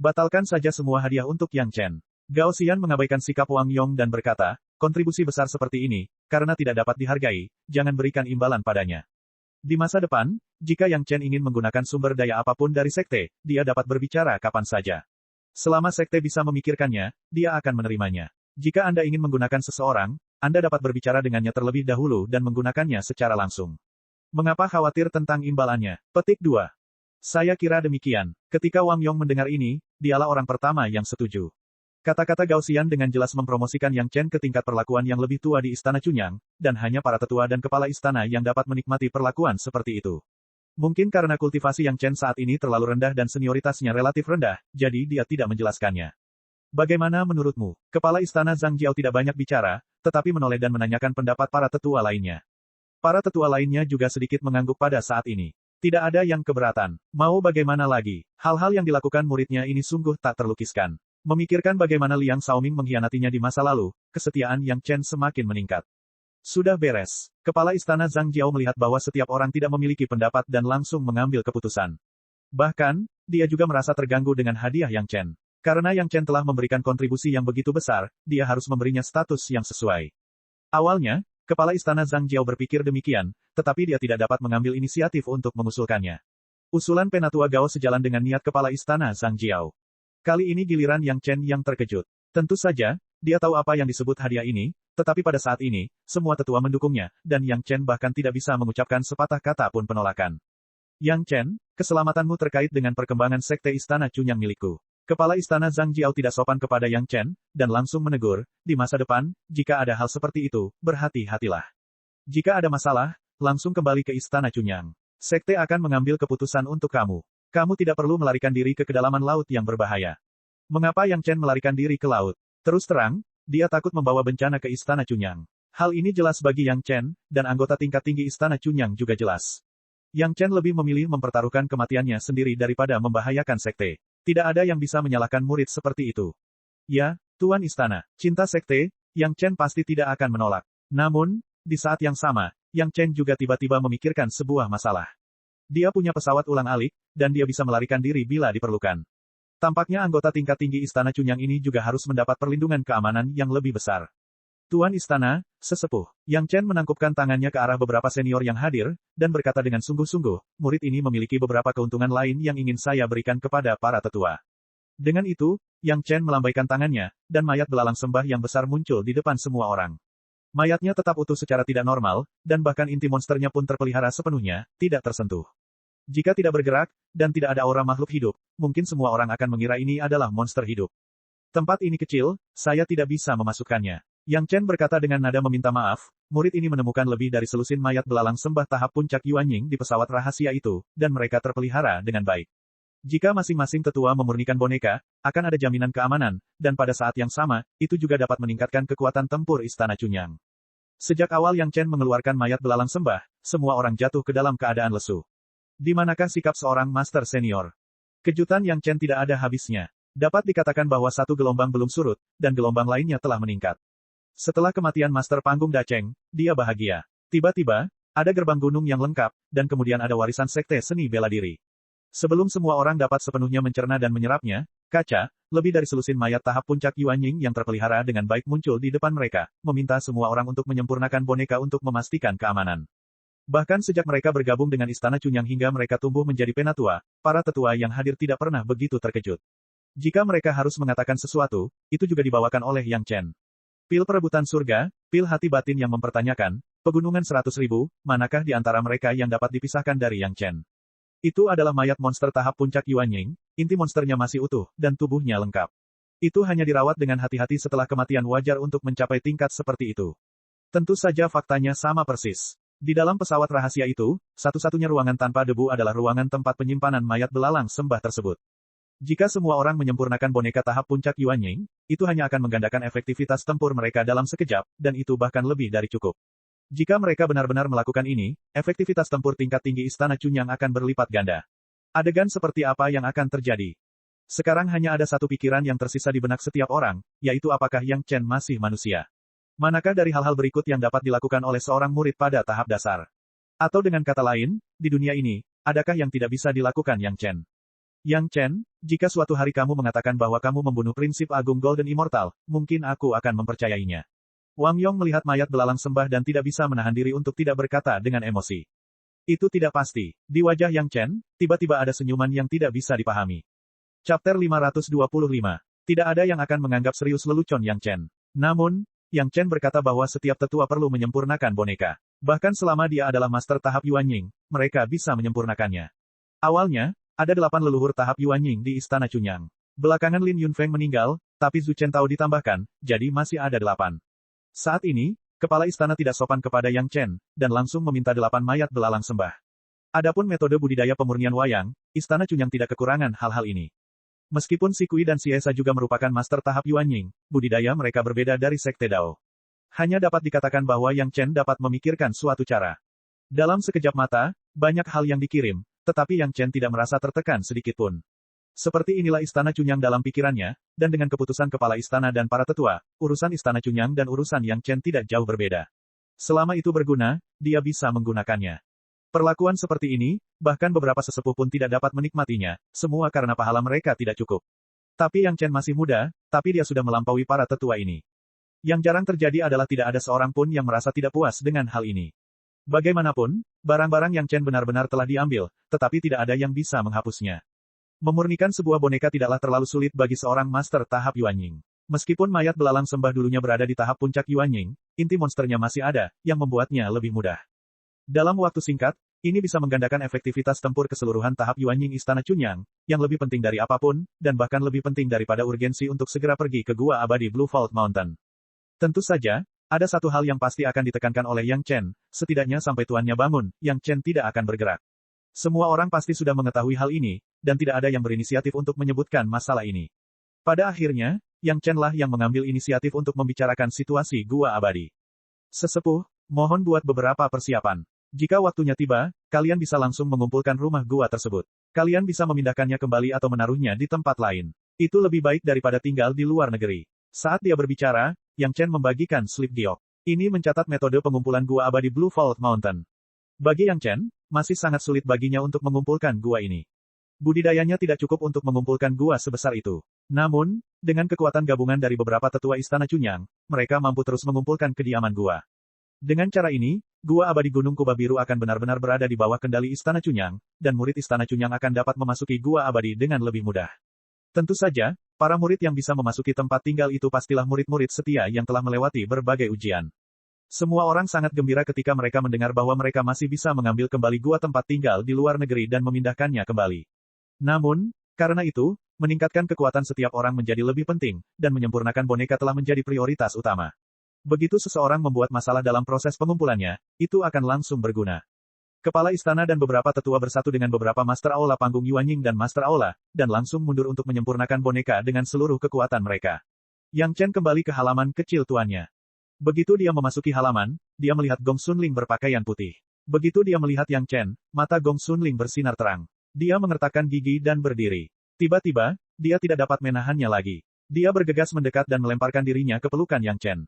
Batalkan saja semua hadiah untuk Yang Chen. Gaussian mengabaikan sikap Wang Yong dan berkata, kontribusi besar seperti ini, karena tidak dapat dihargai, jangan berikan imbalan padanya. Di masa depan, jika Yang Chen ingin menggunakan sumber daya apapun dari sekte, dia dapat berbicara kapan saja. Selama sekte bisa memikirkannya, dia akan menerimanya. Jika Anda ingin menggunakan seseorang, Anda dapat berbicara dengannya terlebih dahulu dan menggunakannya secara langsung. Mengapa khawatir tentang imbalannya? Petik 2. Saya kira demikian. Ketika Wang Yong mendengar ini, dialah orang pertama yang setuju. Kata-kata Gaussian dengan jelas mempromosikan Yang Chen ke tingkat perlakuan yang lebih tua di Istana Chunyang, dan hanya para tetua dan kepala istana yang dapat menikmati perlakuan seperti itu. Mungkin karena kultivasi Yang Chen saat ini terlalu rendah dan senioritasnya relatif rendah, jadi dia tidak menjelaskannya. Bagaimana menurutmu? Kepala istana Zhang Jiao tidak banyak bicara, tetapi menoleh dan menanyakan pendapat para tetua lainnya. Para tetua lainnya juga sedikit mengangguk pada saat ini. Tidak ada yang keberatan. Mau bagaimana lagi? Hal-hal yang dilakukan muridnya ini sungguh tak terlukiskan. Memikirkan bagaimana Liang Xiaoming mengkhianatinya di masa lalu, kesetiaan Yang Chen semakin meningkat. Sudah beres. Kepala istana Zhang Jiao melihat bahwa setiap orang tidak memiliki pendapat dan langsung mengambil keputusan. Bahkan, dia juga merasa terganggu dengan hadiah Yang Chen. Karena Yang Chen telah memberikan kontribusi yang begitu besar, dia harus memberinya status yang sesuai. Awalnya, kepala istana Zhang Jiao berpikir demikian, tetapi dia tidak dapat mengambil inisiatif untuk mengusulkannya. Usulan Penatua Gao sejalan dengan niat kepala istana Zhang Jiao. Kali ini giliran Yang Chen yang terkejut. Tentu saja, dia tahu apa yang disebut hadiah ini, tetapi pada saat ini, semua tetua mendukungnya, dan Yang Chen bahkan tidak bisa mengucapkan sepatah kata pun penolakan. Yang Chen, keselamatanmu terkait dengan perkembangan sekte Istana Chunyang milikku. Kepala istana Zhang Jiao tidak sopan kepada Yang Chen, dan langsung menegur, di masa depan, jika ada hal seperti itu, berhati-hatilah. Jika ada masalah, langsung kembali ke Istana Chunyang. Sekte akan mengambil keputusan untuk kamu. Kamu tidak perlu melarikan diri ke kedalaman laut yang berbahaya. Mengapa Yang Chen melarikan diri ke laut? Terus terang, dia takut membawa bencana ke Istana Chunyang. Hal ini jelas bagi Yang Chen, dan anggota tingkat tinggi Istana Chunyang juga jelas. Yang Chen lebih memilih mempertaruhkan kematiannya sendiri daripada membahayakan sekte. Tidak ada yang bisa menyalahkan murid seperti itu. Ya, Tuan Istana, cinta sekte, Yang Chen pasti tidak akan menolak. Namun, di saat yang sama, Yang Chen juga tiba-tiba memikirkan sebuah masalah. Dia punya pesawat ulang-alik, dan dia bisa melarikan diri bila diperlukan. Tampaknya anggota tingkat tinggi Istana Chunyang ini juga harus mendapat perlindungan keamanan yang lebih besar. Tuan Istana, sesepuh. Yang Chen menangkupkan tangannya ke arah beberapa senior yang hadir, dan berkata dengan sungguh-sungguh, murid ini memiliki beberapa keuntungan lain yang ingin saya berikan kepada para tetua. Dengan itu, Yang Chen melambaikan tangannya, dan mayat belalang sembah yang besar muncul di depan semua orang. Mayatnya tetap utuh secara tidak normal, dan bahkan inti monsternya pun terpelihara sepenuhnya, tidak tersentuh. Jika tidak bergerak, dan tidak ada aura makhluk hidup, mungkin semua orang akan mengira ini adalah monster hidup. Tempat ini kecil, saya tidak bisa memasukkannya. Yang Chen berkata dengan nada meminta maaf, murid ini menemukan lebih dari selusin mayat belalang sembah tahap puncak Yuanying di pesawat rahasia itu, dan mereka terpelihara dengan baik. Jika masing-masing tetua memurnikan boneka, akan ada jaminan keamanan, dan pada saat yang sama, itu juga dapat meningkatkan kekuatan tempur Istana Chunyang. Sejak awal Yang Chen mengeluarkan mayat belalang sembah, semua orang jatuh ke dalam keadaan lesu. Di manakah sikap seorang master senior? Kejutan Yang Chen tidak ada habisnya. Dapat dikatakan bahwa satu gelombang belum surut, dan gelombang lainnya telah meningkat. Setelah kematian Master Panggung Dacheng, dia bahagia. Tiba-tiba, ada gerbang gunung yang lengkap, dan kemudian ada warisan sekte seni bela diri. Sebelum semua orang dapat sepenuhnya mencerna dan menyerapnya, kaca, lebih dari selusin mayat tahap puncak Yuanying yang terpelihara dengan baik muncul di depan mereka, meminta semua orang untuk menyempurnakan boneka untuk memastikan keamanan. Bahkan sejak mereka bergabung dengan Istana Chunyang hingga mereka tumbuh menjadi penatua, para tetua yang hadir tidak pernah begitu terkejut. Jika mereka harus mengatakan sesuatu, itu juga dibawakan oleh Yang Chen. Pil perebutan surga, pil hati batin yang mempertanyakan, Pegunungan 100.000, manakah di antara mereka yang dapat dipisahkan dari Yang Chen? Itu adalah mayat monster tahap puncak Yuan Ying, inti monsternya masih utuh, dan tubuhnya lengkap. Itu hanya dirawat dengan hati-hati setelah kematian wajar untuk mencapai tingkat seperti itu. Tentu saja faktanya sama persis. Di dalam pesawat rahasia itu, satu-satunya ruangan tanpa debu adalah ruangan tempat penyimpanan mayat belalang sembah tersebut. Jika semua orang menyempurnakan boneka tahap puncak Yuan Ying, itu hanya akan menggandakan efektivitas tempur mereka dalam sekejap, dan itu bahkan lebih dari cukup. Jika mereka benar-benar melakukan ini, efektivitas tempur tingkat tinggi Istana Chunyang akan berlipat ganda. Adegan seperti apa yang akan terjadi? Sekarang hanya ada satu pikiran yang tersisa di benak setiap orang, yaitu apakah Yang Chen masih manusia? Manakah dari hal-hal berikut yang dapat dilakukan oleh seorang murid pada tahap dasar? Atau dengan kata lain, di dunia ini, adakah yang tidak bisa dilakukan Yang Chen? Yang Chen, jika suatu hari kamu mengatakan bahwa kamu membunuh prinsip agung Golden Immortal, mungkin aku akan mempercayainya. Wang Yong melihat mayat belalang sembah dan tidak bisa menahan diri untuk tidak berkata dengan emosi. Itu tidak pasti. Di wajah Yang Chen, tiba-tiba ada senyuman yang tidak bisa dipahami. Chapter 525. Tidak ada yang akan menganggap serius lelucon Yang Chen. Namun, Yang Chen berkata bahwa setiap tetua perlu menyempurnakan boneka. Bahkan selama dia adalah master tahap Yuan Ying, mereka bisa menyempurnakannya. Awalnya, ada 8 leluhur tahap Yuan Ying di Istana Chunyang. Belakangan Lin Yunfeng meninggal, tapi Zhu Chen Tao ditambahkan, jadi masih ada 8. Saat ini, kepala istana tidak sopan kepada Yang Chen, dan langsung meminta 8 mayat belalang sembah. Adapun metode budidaya pemurnian wayang, Istana Chunyang tidak kekurangan hal-hal ini. Meskipun Si Kui dan Si Esa juga merupakan master tahap Yuan Ying, budidaya mereka berbeda dari Sekte Dao. Hanya dapat dikatakan bahwa Yang Chen dapat memikirkan suatu cara. Dalam sekejap mata, banyak hal yang dikirim, tetapi Yang Chen tidak merasa tertekan sedikitpun. Seperti inilah Istana Chunyang dalam pikirannya, dan dengan keputusan kepala istana dan para tetua, urusan Istana Chunyang dan urusan Yang Chen tidak jauh berbeda. Selama itu berguna, dia bisa menggunakannya. Perlakuan seperti ini, bahkan beberapa sesepuh pun tidak dapat menikmatinya, semua karena pahala mereka tidak cukup. Tapi Yang Chen masih muda, tapi dia sudah melampaui para tetua ini. Yang jarang terjadi adalah tidak ada seorang pun yang merasa tidak puas dengan hal ini. Bagaimanapun, barang-barang Yang Chen benar-benar telah diambil, tetapi tidak ada yang bisa menghapusnya. Memurnikan sebuah boneka tidaklah terlalu sulit bagi seorang master tahap Yuan Ying. Meskipun mayat belalang sembah dulunya berada di tahap puncak Yuan Ying, inti monsternya masih ada, yang membuatnya lebih mudah. Dalam waktu singkat, ini bisa menggandakan efektivitas tempur keseluruhan tahap Yuan Ying Istana Chunyang, yang lebih penting dari apapun, dan bahkan lebih penting daripada urgensi untuk segera pergi ke Gua Abadi Blue Vault Mountain. Tentu saja, ada satu hal yang pasti akan ditekankan oleh Yang Chen, setidaknya sampai tuannya bangun, Yang Chen tidak akan bergerak. Semua orang pasti sudah mengetahui hal ini, dan tidak ada yang berinisiatif untuk menyebutkan masalah ini. Pada akhirnya, Yang Chen lah yang mengambil inisiatif untuk membicarakan situasi Gua Abadi. Sesepuh, mohon buat beberapa persiapan. Jika waktunya tiba, kalian bisa langsung mengumpulkan rumah gua tersebut. Kalian bisa memindahkannya kembali atau menaruhnya di tempat lain. Itu lebih baik daripada tinggal di luar negeri. Saat dia berbicara, Yang Chen membagikan slip giok. Ini mencatat metode pengumpulan gua abadi Blue Vault Mountain. Bagi Yang Chen, masih sangat sulit baginya untuk mengumpulkan gua ini. Budidayanya tidak cukup untuk mengumpulkan gua sebesar itu. Namun, dengan kekuatan gabungan dari beberapa tetua Istana Chunyang, mereka mampu terus mengumpulkan kediaman gua. Dengan cara ini, Gua Abadi Gunung Kuba Biru akan benar-benar berada di bawah kendali Istana Chunyang, dan murid Istana Chunyang akan dapat memasuki Gua Abadi dengan lebih mudah. Tentu saja, para murid yang bisa memasuki tempat tinggal itu pastilah murid-murid setia yang telah melewati berbagai ujian. Semua orang sangat gembira ketika mereka mendengar bahwa mereka masih bisa mengambil kembali gua tempat tinggal di luar negeri dan memindahkannya kembali. Namun, karena itu, meningkatkan kekuatan setiap orang menjadi lebih penting, dan menyempurnakan boneka telah menjadi prioritas utama. Begitu seseorang membuat masalah dalam proses pengumpulannya, itu akan langsung berguna. Kepala istana dan beberapa tetua bersatu dengan beberapa master aula panggung Yuan Ying dan master aula, dan langsung mundur untuk menyempurnakan boneka dengan seluruh kekuatan mereka. Yang Chen kembali ke halaman kecil tuannya. Begitu dia memasuki halaman, dia melihat Gong Sunling berpakaian putih. Begitu dia melihat Yang Chen, mata Gong Sunling bersinar terang. Dia mengertakkan gigi dan berdiri. Tiba-tiba, dia tidak dapat menahannya lagi. Dia bergegas mendekat dan melemparkan dirinya ke pelukan Yang Chen.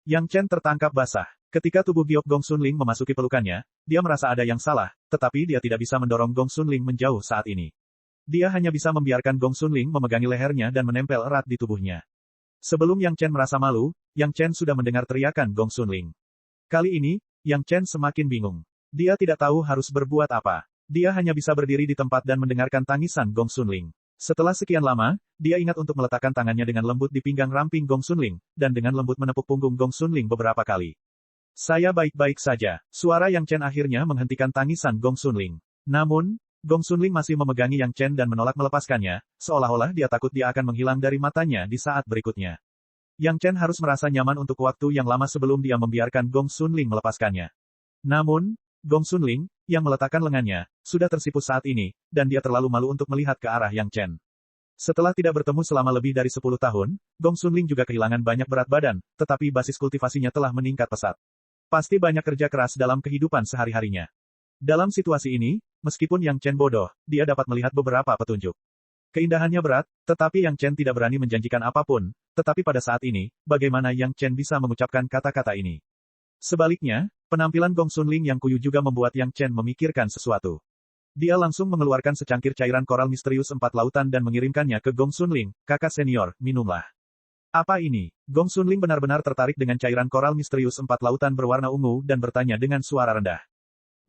Yang Chen tertangkap basah. Ketika tubuh giok Gong Sunling memasuki pelukannya, dia merasa ada yang salah, tetapi dia tidak bisa mendorong Gong Sunling menjauh saat ini. Dia hanya bisa membiarkan Gong Sunling memegangi lehernya dan menempel erat di tubuhnya. Sebelum Yang Chen merasa malu, Yang Chen sudah mendengar teriakan Gong Sunling. Kali ini, Yang Chen semakin bingung. Dia tidak tahu harus berbuat apa. Dia hanya bisa berdiri di tempat dan mendengarkan tangisan Gong Sunling. Setelah sekian lama, dia ingat untuk meletakkan tangannya dengan lembut di pinggang ramping Gong Sunling, dan dengan lembut menepuk punggung Gong Sunling beberapa kali. Saya baik-baik saja. Suara Yang Chen akhirnya menghentikan tangisan Gong Xunling. Namun, Gong Xunling masih memegangi Yang Chen dan menolak melepaskannya, seolah-olah dia takut dia akan menghilang dari matanya di saat berikutnya. Yang Chen harus merasa nyaman untuk waktu yang lama sebelum dia membiarkan Gong Xunling melepaskannya. Namun, Gong Xunling, yang meletakkan lengannya, sudah tersipu saat ini, dan dia terlalu malu untuk melihat ke arah Yang Chen. Setelah tidak bertemu selama lebih dari 10 tahun, Gong Xunling juga kehilangan banyak berat badan, tetapi basis kultivasinya telah meningkat pesat. Pasti banyak kerja keras dalam kehidupan sehari-harinya. Dalam situasi ini, meskipun Yang Chen bodoh, dia dapat melihat beberapa petunjuk. Keindahannya berat, tetapi Yang Chen tidak berani menjanjikan apapun, tetapi pada saat ini, bagaimana Yang Chen bisa mengucapkan kata-kata ini? Sebaliknya, penampilan Gong Xunling yang kuyu juga membuat Yang Chen memikirkan sesuatu. Dia langsung mengeluarkan secangkir cairan koral misterius 4 lautan dan mengirimkannya ke Gong Xunling, kakak senior, minumlah. Apa ini? Gong Xunling benar-benar tertarik dengan cairan koral misterius 4 lautan berwarna ungu dan bertanya dengan suara rendah.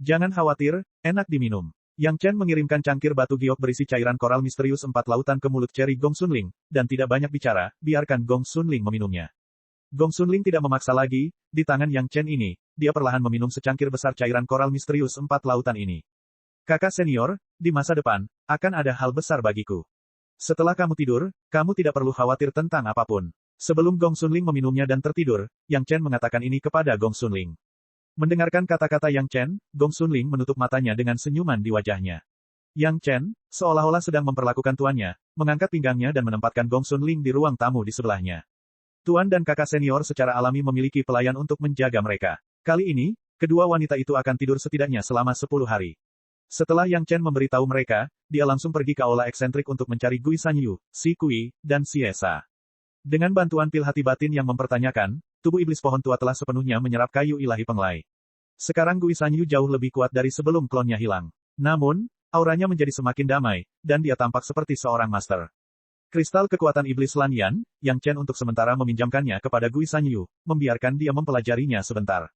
Jangan khawatir, enak diminum. Yang Chen mengirimkan cangkir batu giok berisi cairan koral misterius 4 lautan ke mulut Cherry Gong Xunling, dan tidak banyak bicara, biarkan Gong Xunling meminumnya. Gong Xunling tidak memaksa lagi, di tangan Yang Chen ini, dia perlahan meminum secangkir besar cairan koral misterius 4 lautan ini. Kakak senior, di masa depan, akan ada hal besar bagiku. Setelah kamu tidur, kamu tidak perlu khawatir tentang apapun. Sebelum Gong Xunling meminumnya dan tertidur, Yang Chen mengatakan ini kepada Gong Xunling. Mendengarkan kata-kata Yang Chen, Gong Xunling menutup matanya dengan senyuman di wajahnya. Yang Chen, seolah-olah sedang memperlakukan tuannya, mengangkat pinggangnya dan menempatkan Gong Xunling di ruang tamu di sebelahnya. Tuan dan kakak senior secara alami memiliki pelayan untuk menjaga mereka. Kali ini, kedua wanita itu akan tidur setidaknya selama 10 hari. Setelah Yang Chen memberitahu mereka, dia langsung pergi ke aula eksentrik untuk mencari Gui Sanyu, Si Kui, dan Si Esa. Dengan bantuan pil hati batin yang mempertanyakan, tubuh iblis pohon tua telah sepenuhnya menyerap kayu ilahi penglai. Sekarang Gui Sanyu jauh lebih kuat dari sebelum klonnya hilang. Namun, auranya menjadi semakin damai, dan dia tampak seperti seorang master. Kristal kekuatan iblis Lanyan, Yang Chen untuk sementara meminjamkannya kepada Gui Sanyu, membiarkan dia mempelajarinya sebentar.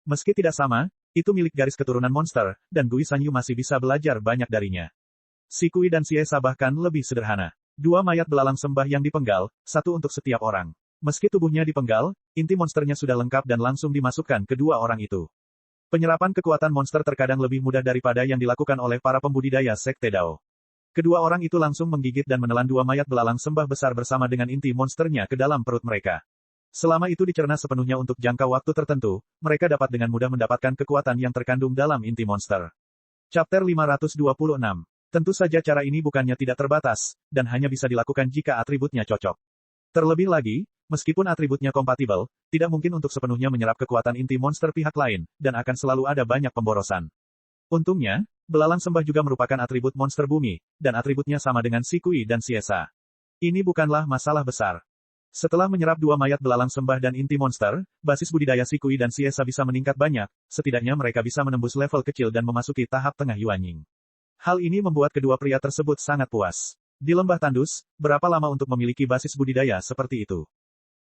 Meski tidak sama, itu milik garis keturunan monster, dan Gui Sanyu masih bisa belajar banyak darinya. Si Kui dan Si Esa bahkan lebih sederhana. 2 mayat belalang sembah yang dipenggal, 1 untuk setiap orang. Meski tubuhnya dipenggal, inti monsternya sudah lengkap dan langsung dimasukkan ke 2 orang itu. Penyerapan kekuatan monster terkadang lebih mudah daripada yang dilakukan oleh para pembudidaya Sekte Dao. Kedua orang itu langsung menggigit dan menelan 2 mayat belalang sembah besar bersama dengan inti monsternya ke dalam perut mereka. Selama itu dicerna sepenuhnya untuk jangka waktu tertentu, mereka dapat dengan mudah mendapatkan kekuatan yang terkandung dalam inti monster. Chapter 526. Tentu saja cara ini bukannya tidak terbatas, dan hanya bisa dilakukan jika atributnya cocok. Terlebih lagi, meskipun atributnya kompatibel, tidak mungkin untuk sepenuhnya menyerap kekuatan inti monster pihak lain, dan akan selalu ada banyak pemborosan. Untungnya, belalang sembah juga merupakan atribut monster bumi, dan atributnya sama dengan Si Kui dan Si Esa. Ini bukanlah masalah besar. Setelah menyerap 2 mayat belalang sembah dan inti monster, basis budidaya Si Kui dan Si Esa bisa meningkat banyak, setidaknya mereka bisa menembus level kecil dan memasuki tahap tengah Yuanying. Hal ini membuat kedua pria tersebut sangat puas. Di lembah tandus, berapa lama untuk memiliki basis budidaya seperti itu?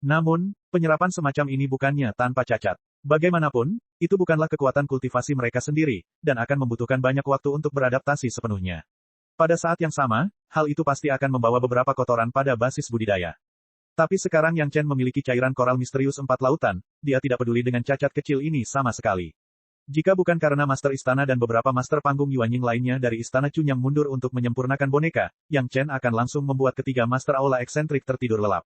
Namun, penyerapan semacam ini bukannya tanpa cacat. Bagaimanapun, itu bukanlah kekuatan kultivasi mereka sendiri, dan akan membutuhkan banyak waktu untuk beradaptasi sepenuhnya. Pada saat yang sama, hal itu pasti akan membawa beberapa kotoran pada basis budidaya. Tapi sekarang Yang Chen memiliki cairan koral misterius 4 lautan, dia tidak peduli dengan cacat kecil ini sama sekali. Jika bukan karena Master Istana dan beberapa Master Panggung Yuanying lainnya dari Istana Chunyang mundur untuk menyempurnakan boneka, Yang Chen akan langsung membuat ketiga Master Aula eksentrik tertidur lelap.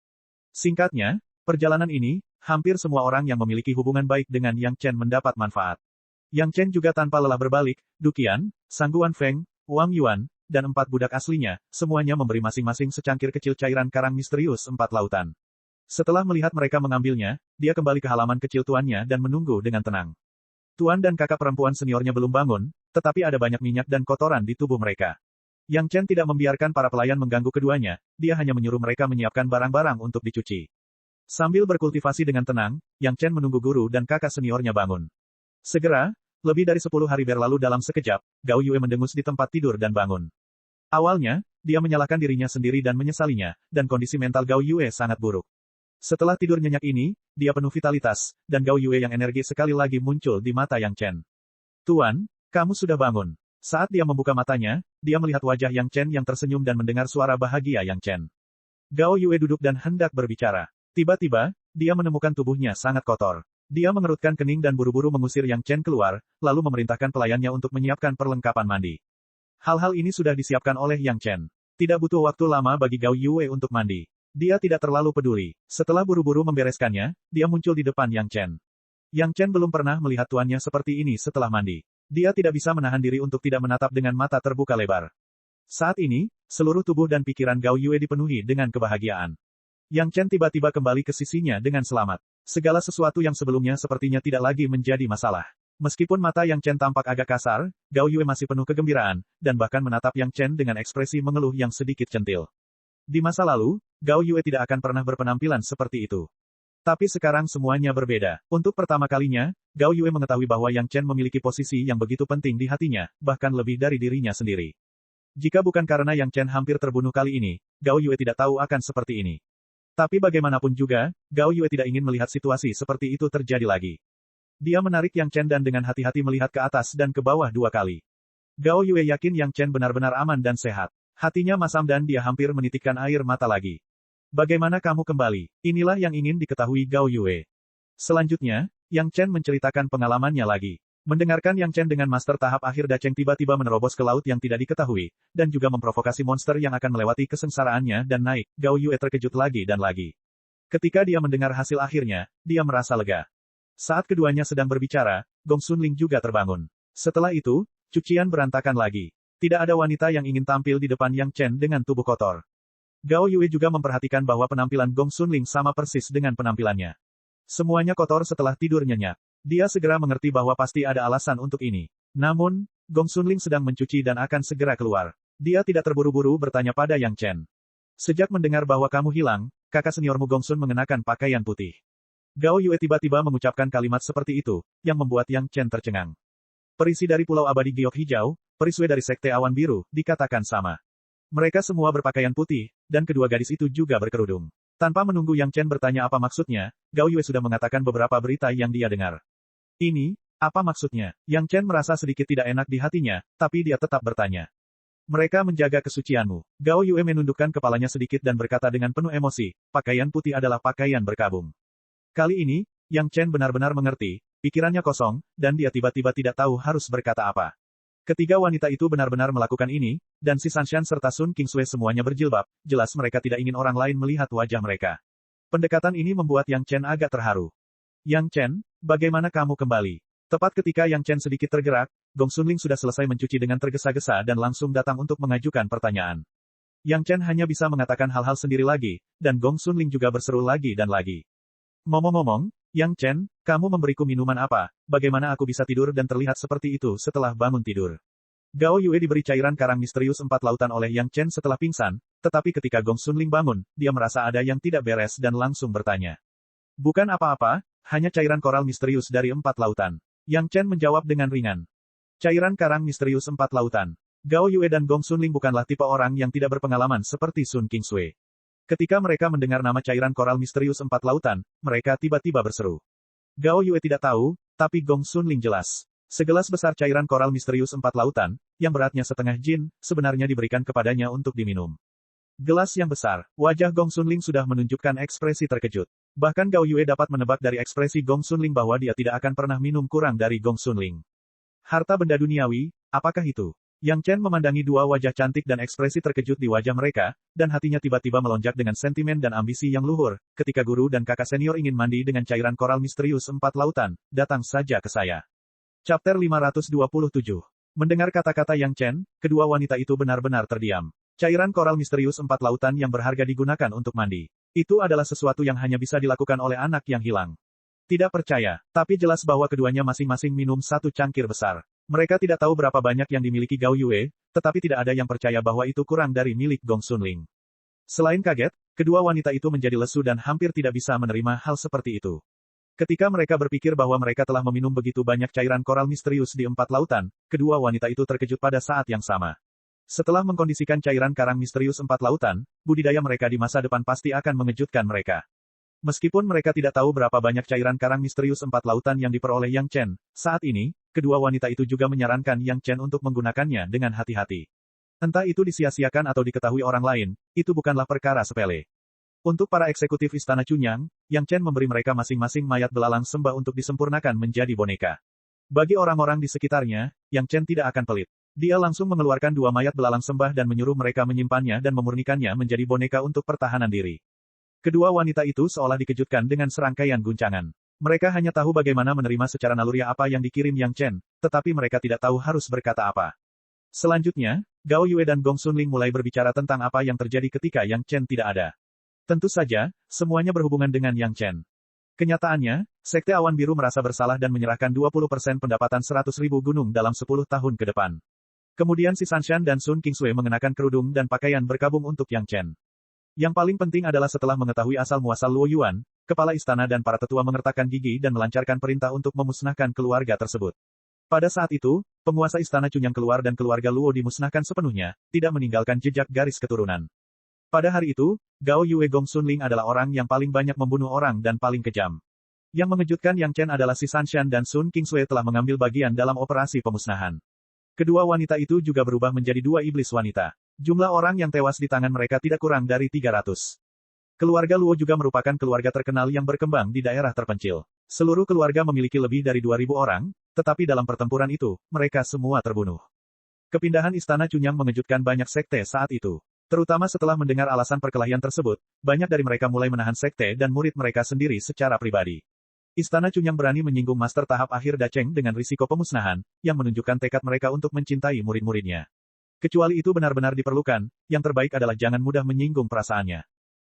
Singkatnya, perjalanan ini, hampir semua orang yang memiliki hubungan baik dengan Yang Chen mendapat manfaat. Yang Chen juga tanpa lelah berbalik, Duqian, Sangguan Feng, Wang Yuan, dan 4 budak aslinya, semuanya memberi masing-masing secangkir kecil cairan karang misterius 4 lautan. Setelah melihat mereka mengambilnya, dia kembali ke halaman kecil tuannya dan menunggu dengan tenang. Tuan dan kakak perempuan seniornya belum bangun, tetapi ada banyak minyak dan kotoran di tubuh mereka. Yang Chen tidak membiarkan para pelayan mengganggu keduanya, dia hanya menyuruh mereka menyiapkan barang-barang untuk dicuci. Sambil berkultivasi dengan tenang, Yang Chen menunggu guru dan kakak seniornya bangun. Segera, lebih dari 10 hari berlalu dalam sekejap, Gao Yue mendengus di tempat tidur dan bangun. Awalnya, dia menyalahkan dirinya sendiri dan menyesalinya, dan kondisi mental Gao Yue sangat buruk. Setelah tidur nyenyak ini, dia penuh vitalitas, dan Gao Yue yang energi sekali lagi muncul di mata Yang Chen. Tuan, kamu sudah bangun. Saat dia membuka matanya, dia melihat wajah Yang Chen yang tersenyum dan mendengar suara bahagia Yang Chen. Gao Yue duduk dan hendak berbicara. Tiba-tiba, dia menemukan tubuhnya sangat kotor. Dia mengerutkan kening dan buru-buru mengusir Yang Chen keluar, lalu memerintahkan pelayannya untuk menyiapkan perlengkapan mandi. Hal-hal ini sudah disiapkan oleh Yang Chen. Tidak butuh waktu lama bagi Gao Yue untuk mandi. Dia tidak terlalu peduli. Setelah buru-buru membereskannya, dia muncul di depan Yang Chen. Yang Chen belum pernah melihat tuannya seperti ini setelah mandi. Dia tidak bisa menahan diri untuk tidak menatap dengan mata terbuka lebar. Saat ini, seluruh tubuh dan pikiran Gao Yue dipenuhi dengan kebahagiaan. Yang Chen tiba-tiba kembali ke sisinya dengan selamat. Segala sesuatu yang sebelumnya sepertinya tidak lagi menjadi masalah. Meskipun mata Yang Chen tampak agak kasar, Gao Yue masih penuh kegembiraan, dan bahkan menatap Yang Chen dengan ekspresi mengeluh yang sedikit centil. Di masa lalu, Gao Yue tidak akan pernah berpenampilan seperti itu. Tapi sekarang semuanya berbeda. Untuk pertama kalinya, Gao Yue mengetahui bahwa Yang Chen memiliki posisi yang begitu penting di hatinya, bahkan lebih dari dirinya sendiri. Jika bukan karena Yang Chen hampir terbunuh kali ini, Gao Yue tidak tahu akan seperti ini. Tapi bagaimanapun juga, Gao Yue tidak ingin melihat situasi seperti itu terjadi lagi. Dia menarik Yang Chen dan dengan hati-hati melihat ke atas dan ke bawah 2 kali. Gao Yue yakin Yang Chen benar-benar aman dan sehat. Hatinya masam dan dia hampir menitikkan air mata lagi. Bagaimana kamu kembali? Inilah yang ingin diketahui Gao Yue. Selanjutnya, Yang Chen menceritakan pengalamannya lagi. Mendengarkan Yang Chen dengan master tahap akhir Dacheng tiba-tiba menerobos ke laut yang tidak diketahui, dan juga memprovokasi monster yang akan melewati kesengsaraannya dan naik, Gao Yue terkejut lagi dan lagi. Ketika dia mendengar hasil akhirnya, dia merasa lega. Saat keduanya sedang berbicara, Gong Xunling juga terbangun. Setelah itu, cucian berantakan lagi. Tidak ada wanita yang ingin tampil di depan Yang Chen dengan tubuh kotor. Gao Yue juga memperhatikan bahwa penampilan Gong Xunling sama persis dengan penampilannya. Semuanya kotor setelah tidur nyenyak. Dia segera mengerti bahwa pasti ada alasan untuk ini. Namun, Gong Xunling sedang mencuci dan akan segera keluar. Dia tidak terburu-buru bertanya pada Yang Chen. Sejak mendengar bahwa kamu hilang, kakak seniormu Gong Xun mengenakan pakaian putih. Gao Yue tiba-tiba mengucapkan kalimat seperti itu, yang membuat Yang Chen tercengang. Perisi dari Pulau Abadi Giok Hijau, perisui dari Sekte Awan Biru, dikatakan sama. Mereka semua berpakaian putih, dan kedua gadis itu juga berkerudung. Tanpa menunggu Yang Chen bertanya apa maksudnya, Gao Yue sudah mengatakan beberapa berita yang dia dengar. Ini, apa maksudnya? Yang Chen merasa sedikit tidak enak di hatinya, tapi dia tetap bertanya. Mereka menjaga kesucianmu. Gao Yue menundukkan kepalanya sedikit dan berkata dengan penuh emosi, pakaian putih adalah pakaian berkabung. Kali ini, Yang Chen benar-benar mengerti, pikirannya kosong, dan dia tiba-tiba tidak tahu harus berkata apa. Ketiga wanita itu benar-benar melakukan ini, dan si Sanshan serta Sun Qingsui semuanya berjilbab, jelas mereka tidak ingin orang lain melihat wajah mereka. Pendekatan ini membuat Yang Chen agak terharu. Yang Chen, bagaimana kamu kembali? Tepat ketika Yang Chen sedikit tergerak, Gong Xunling sudah selesai mencuci dengan tergesa-gesa dan langsung datang untuk mengajukan pertanyaan. Yang Chen hanya bisa mengatakan hal-hal sendiri lagi, dan Gong Xunling juga berseru lagi dan lagi. Ngomong-ngomong, Yang Chen, kamu memberiku minuman apa? Bagaimana aku bisa tidur dan terlihat seperti itu setelah bangun tidur? Gao Yue diberi cairan karang misterius 4 lautan oleh Yang Chen setelah pingsan, tetapi ketika Gong Xunling bangun, dia merasa ada yang tidak beres dan langsung bertanya. Bukan apa-apa, hanya cairan koral misterius dari 4 lautan. Yang Chen menjawab dengan ringan. Cairan karang misterius 4 lautan. Gao Yue dan Gong Xunling bukanlah tipe orang yang tidak berpengalaman seperti Sun Qingsui. Ketika mereka mendengar nama cairan koral misterius 4 lautan, mereka tiba-tiba berseru. Gao Yue tidak tahu, tapi Gong Xunling jelas. Segelas besar cairan koral misterius 4 lautan, yang beratnya setengah jin, sebenarnya diberikan kepadanya untuk diminum. Gelas yang besar, wajah Gong Xunling sudah menunjukkan ekspresi terkejut. Bahkan Gao Yue dapat menebak dari ekspresi Gong Xunling bahwa dia tidak akan pernah minum kurang dari Gong Xunling. Harta benda duniawi, apakah itu? Yang Chen memandangi dua wajah cantik dan ekspresi terkejut di wajah mereka, dan hatinya tiba-tiba melonjak dengan sentimen dan ambisi yang luhur. Ketika guru dan kakak senior ingin mandi dengan cairan koral misterius 4 lautan, datang saja ke saya. Chapter 527. Mendengar kata-kata Yang Chen, kedua wanita itu benar-benar terdiam. Cairan koral misterius 4 lautan yang berharga digunakan untuk mandi. Itu adalah sesuatu yang hanya bisa dilakukan oleh anak yang hilang. Tidak percaya, tapi jelas bahwa keduanya masing-masing minum 1 cangkir besar. Mereka tidak tahu berapa banyak yang dimiliki Gao Yue, tetapi tidak ada yang percaya bahwa itu kurang dari milik Gong Xunling. Selain kaget, kedua wanita itu menjadi lesu dan hampir tidak bisa menerima hal seperti itu. Ketika mereka berpikir bahwa mereka telah meminum begitu banyak cairan koral misterius di 4 lautan, kedua wanita itu terkejut pada saat yang sama. Setelah mengkondisikan cairan karang misterius 4 lautan, budidaya mereka di masa depan pasti akan mengejutkan mereka. Meskipun mereka tidak tahu berapa banyak cairan karang misterius 4 lautan yang diperoleh Yang Chen, saat ini, kedua wanita itu juga menyarankan Yang Chen untuk menggunakannya dengan hati-hati. Entah itu disia-siakan atau diketahui orang lain, itu bukanlah perkara sepele. Untuk para eksekutif Istana Cunyang, Yang Chen memberi mereka masing-masing mayat belalang sembah untuk disempurnakan menjadi boneka. Bagi orang-orang di sekitarnya, Yang Chen tidak akan pelit. Dia langsung mengeluarkan 2 mayat belalang sembah dan menyuruh mereka menyimpannya dan memurnikannya menjadi boneka untuk pertahanan diri. Kedua wanita itu seolah dikejutkan dengan serangkaian guncangan. Mereka hanya tahu bagaimana menerima secara naluriah apa yang dikirim Yang Chen, tetapi mereka tidak tahu harus berkata apa. Selanjutnya, Gao Yue dan Gong Xunling mulai berbicara tentang apa yang terjadi ketika Yang Chen tidak ada. Tentu saja, semuanya berhubungan dengan Yang Chen. Kenyataannya, Sekte Awan Biru merasa bersalah dan menyerahkan 20% pendapatan 100.000 gunung dalam 10 tahun ke depan. Kemudian si Sanshan dan Sun Qingsui mengenakan kerudung dan pakaian berkabung untuk Yang Chen. Yang paling penting adalah setelah mengetahui asal-muasal Luo Yuan, kepala istana dan para tetua mengertakkan gigi dan melancarkan perintah untuk memusnahkan keluarga tersebut. Pada saat itu, penguasa istana Cunyang keluar dan keluarga Luo dimusnahkan sepenuhnya, tidak meninggalkan jejak garis keturunan. Pada hari itu, Gao Yue Gong Xunling adalah orang yang paling banyak membunuh orang dan paling kejam. Yang mengejutkan Yang Chen adalah si Sanshan dan Sun Qingsui telah mengambil bagian dalam operasi pemusnahan. Kedua wanita itu juga berubah menjadi 2 iblis wanita. Jumlah orang yang tewas di tangan mereka tidak kurang dari 300. Keluarga Luo juga merupakan keluarga terkenal yang berkembang di daerah terpencil. Seluruh keluarga memiliki lebih dari 2.000 orang, tetapi dalam pertempuran itu, mereka semua terbunuh. Kepindahan istana Cunyang mengejutkan banyak sekte saat itu. Terutama setelah mendengar alasan perkelahian tersebut, banyak dari mereka mulai menahan sekte dan murid mereka sendiri secara pribadi. Istana Cunyang berani menyinggung master tahap akhir Dacheng dengan risiko pemusnahan, yang menunjukkan tekad mereka untuk mencintai murid-muridnya. Kecuali itu benar-benar diperlukan, yang terbaik adalah jangan mudah menyinggung perasaannya.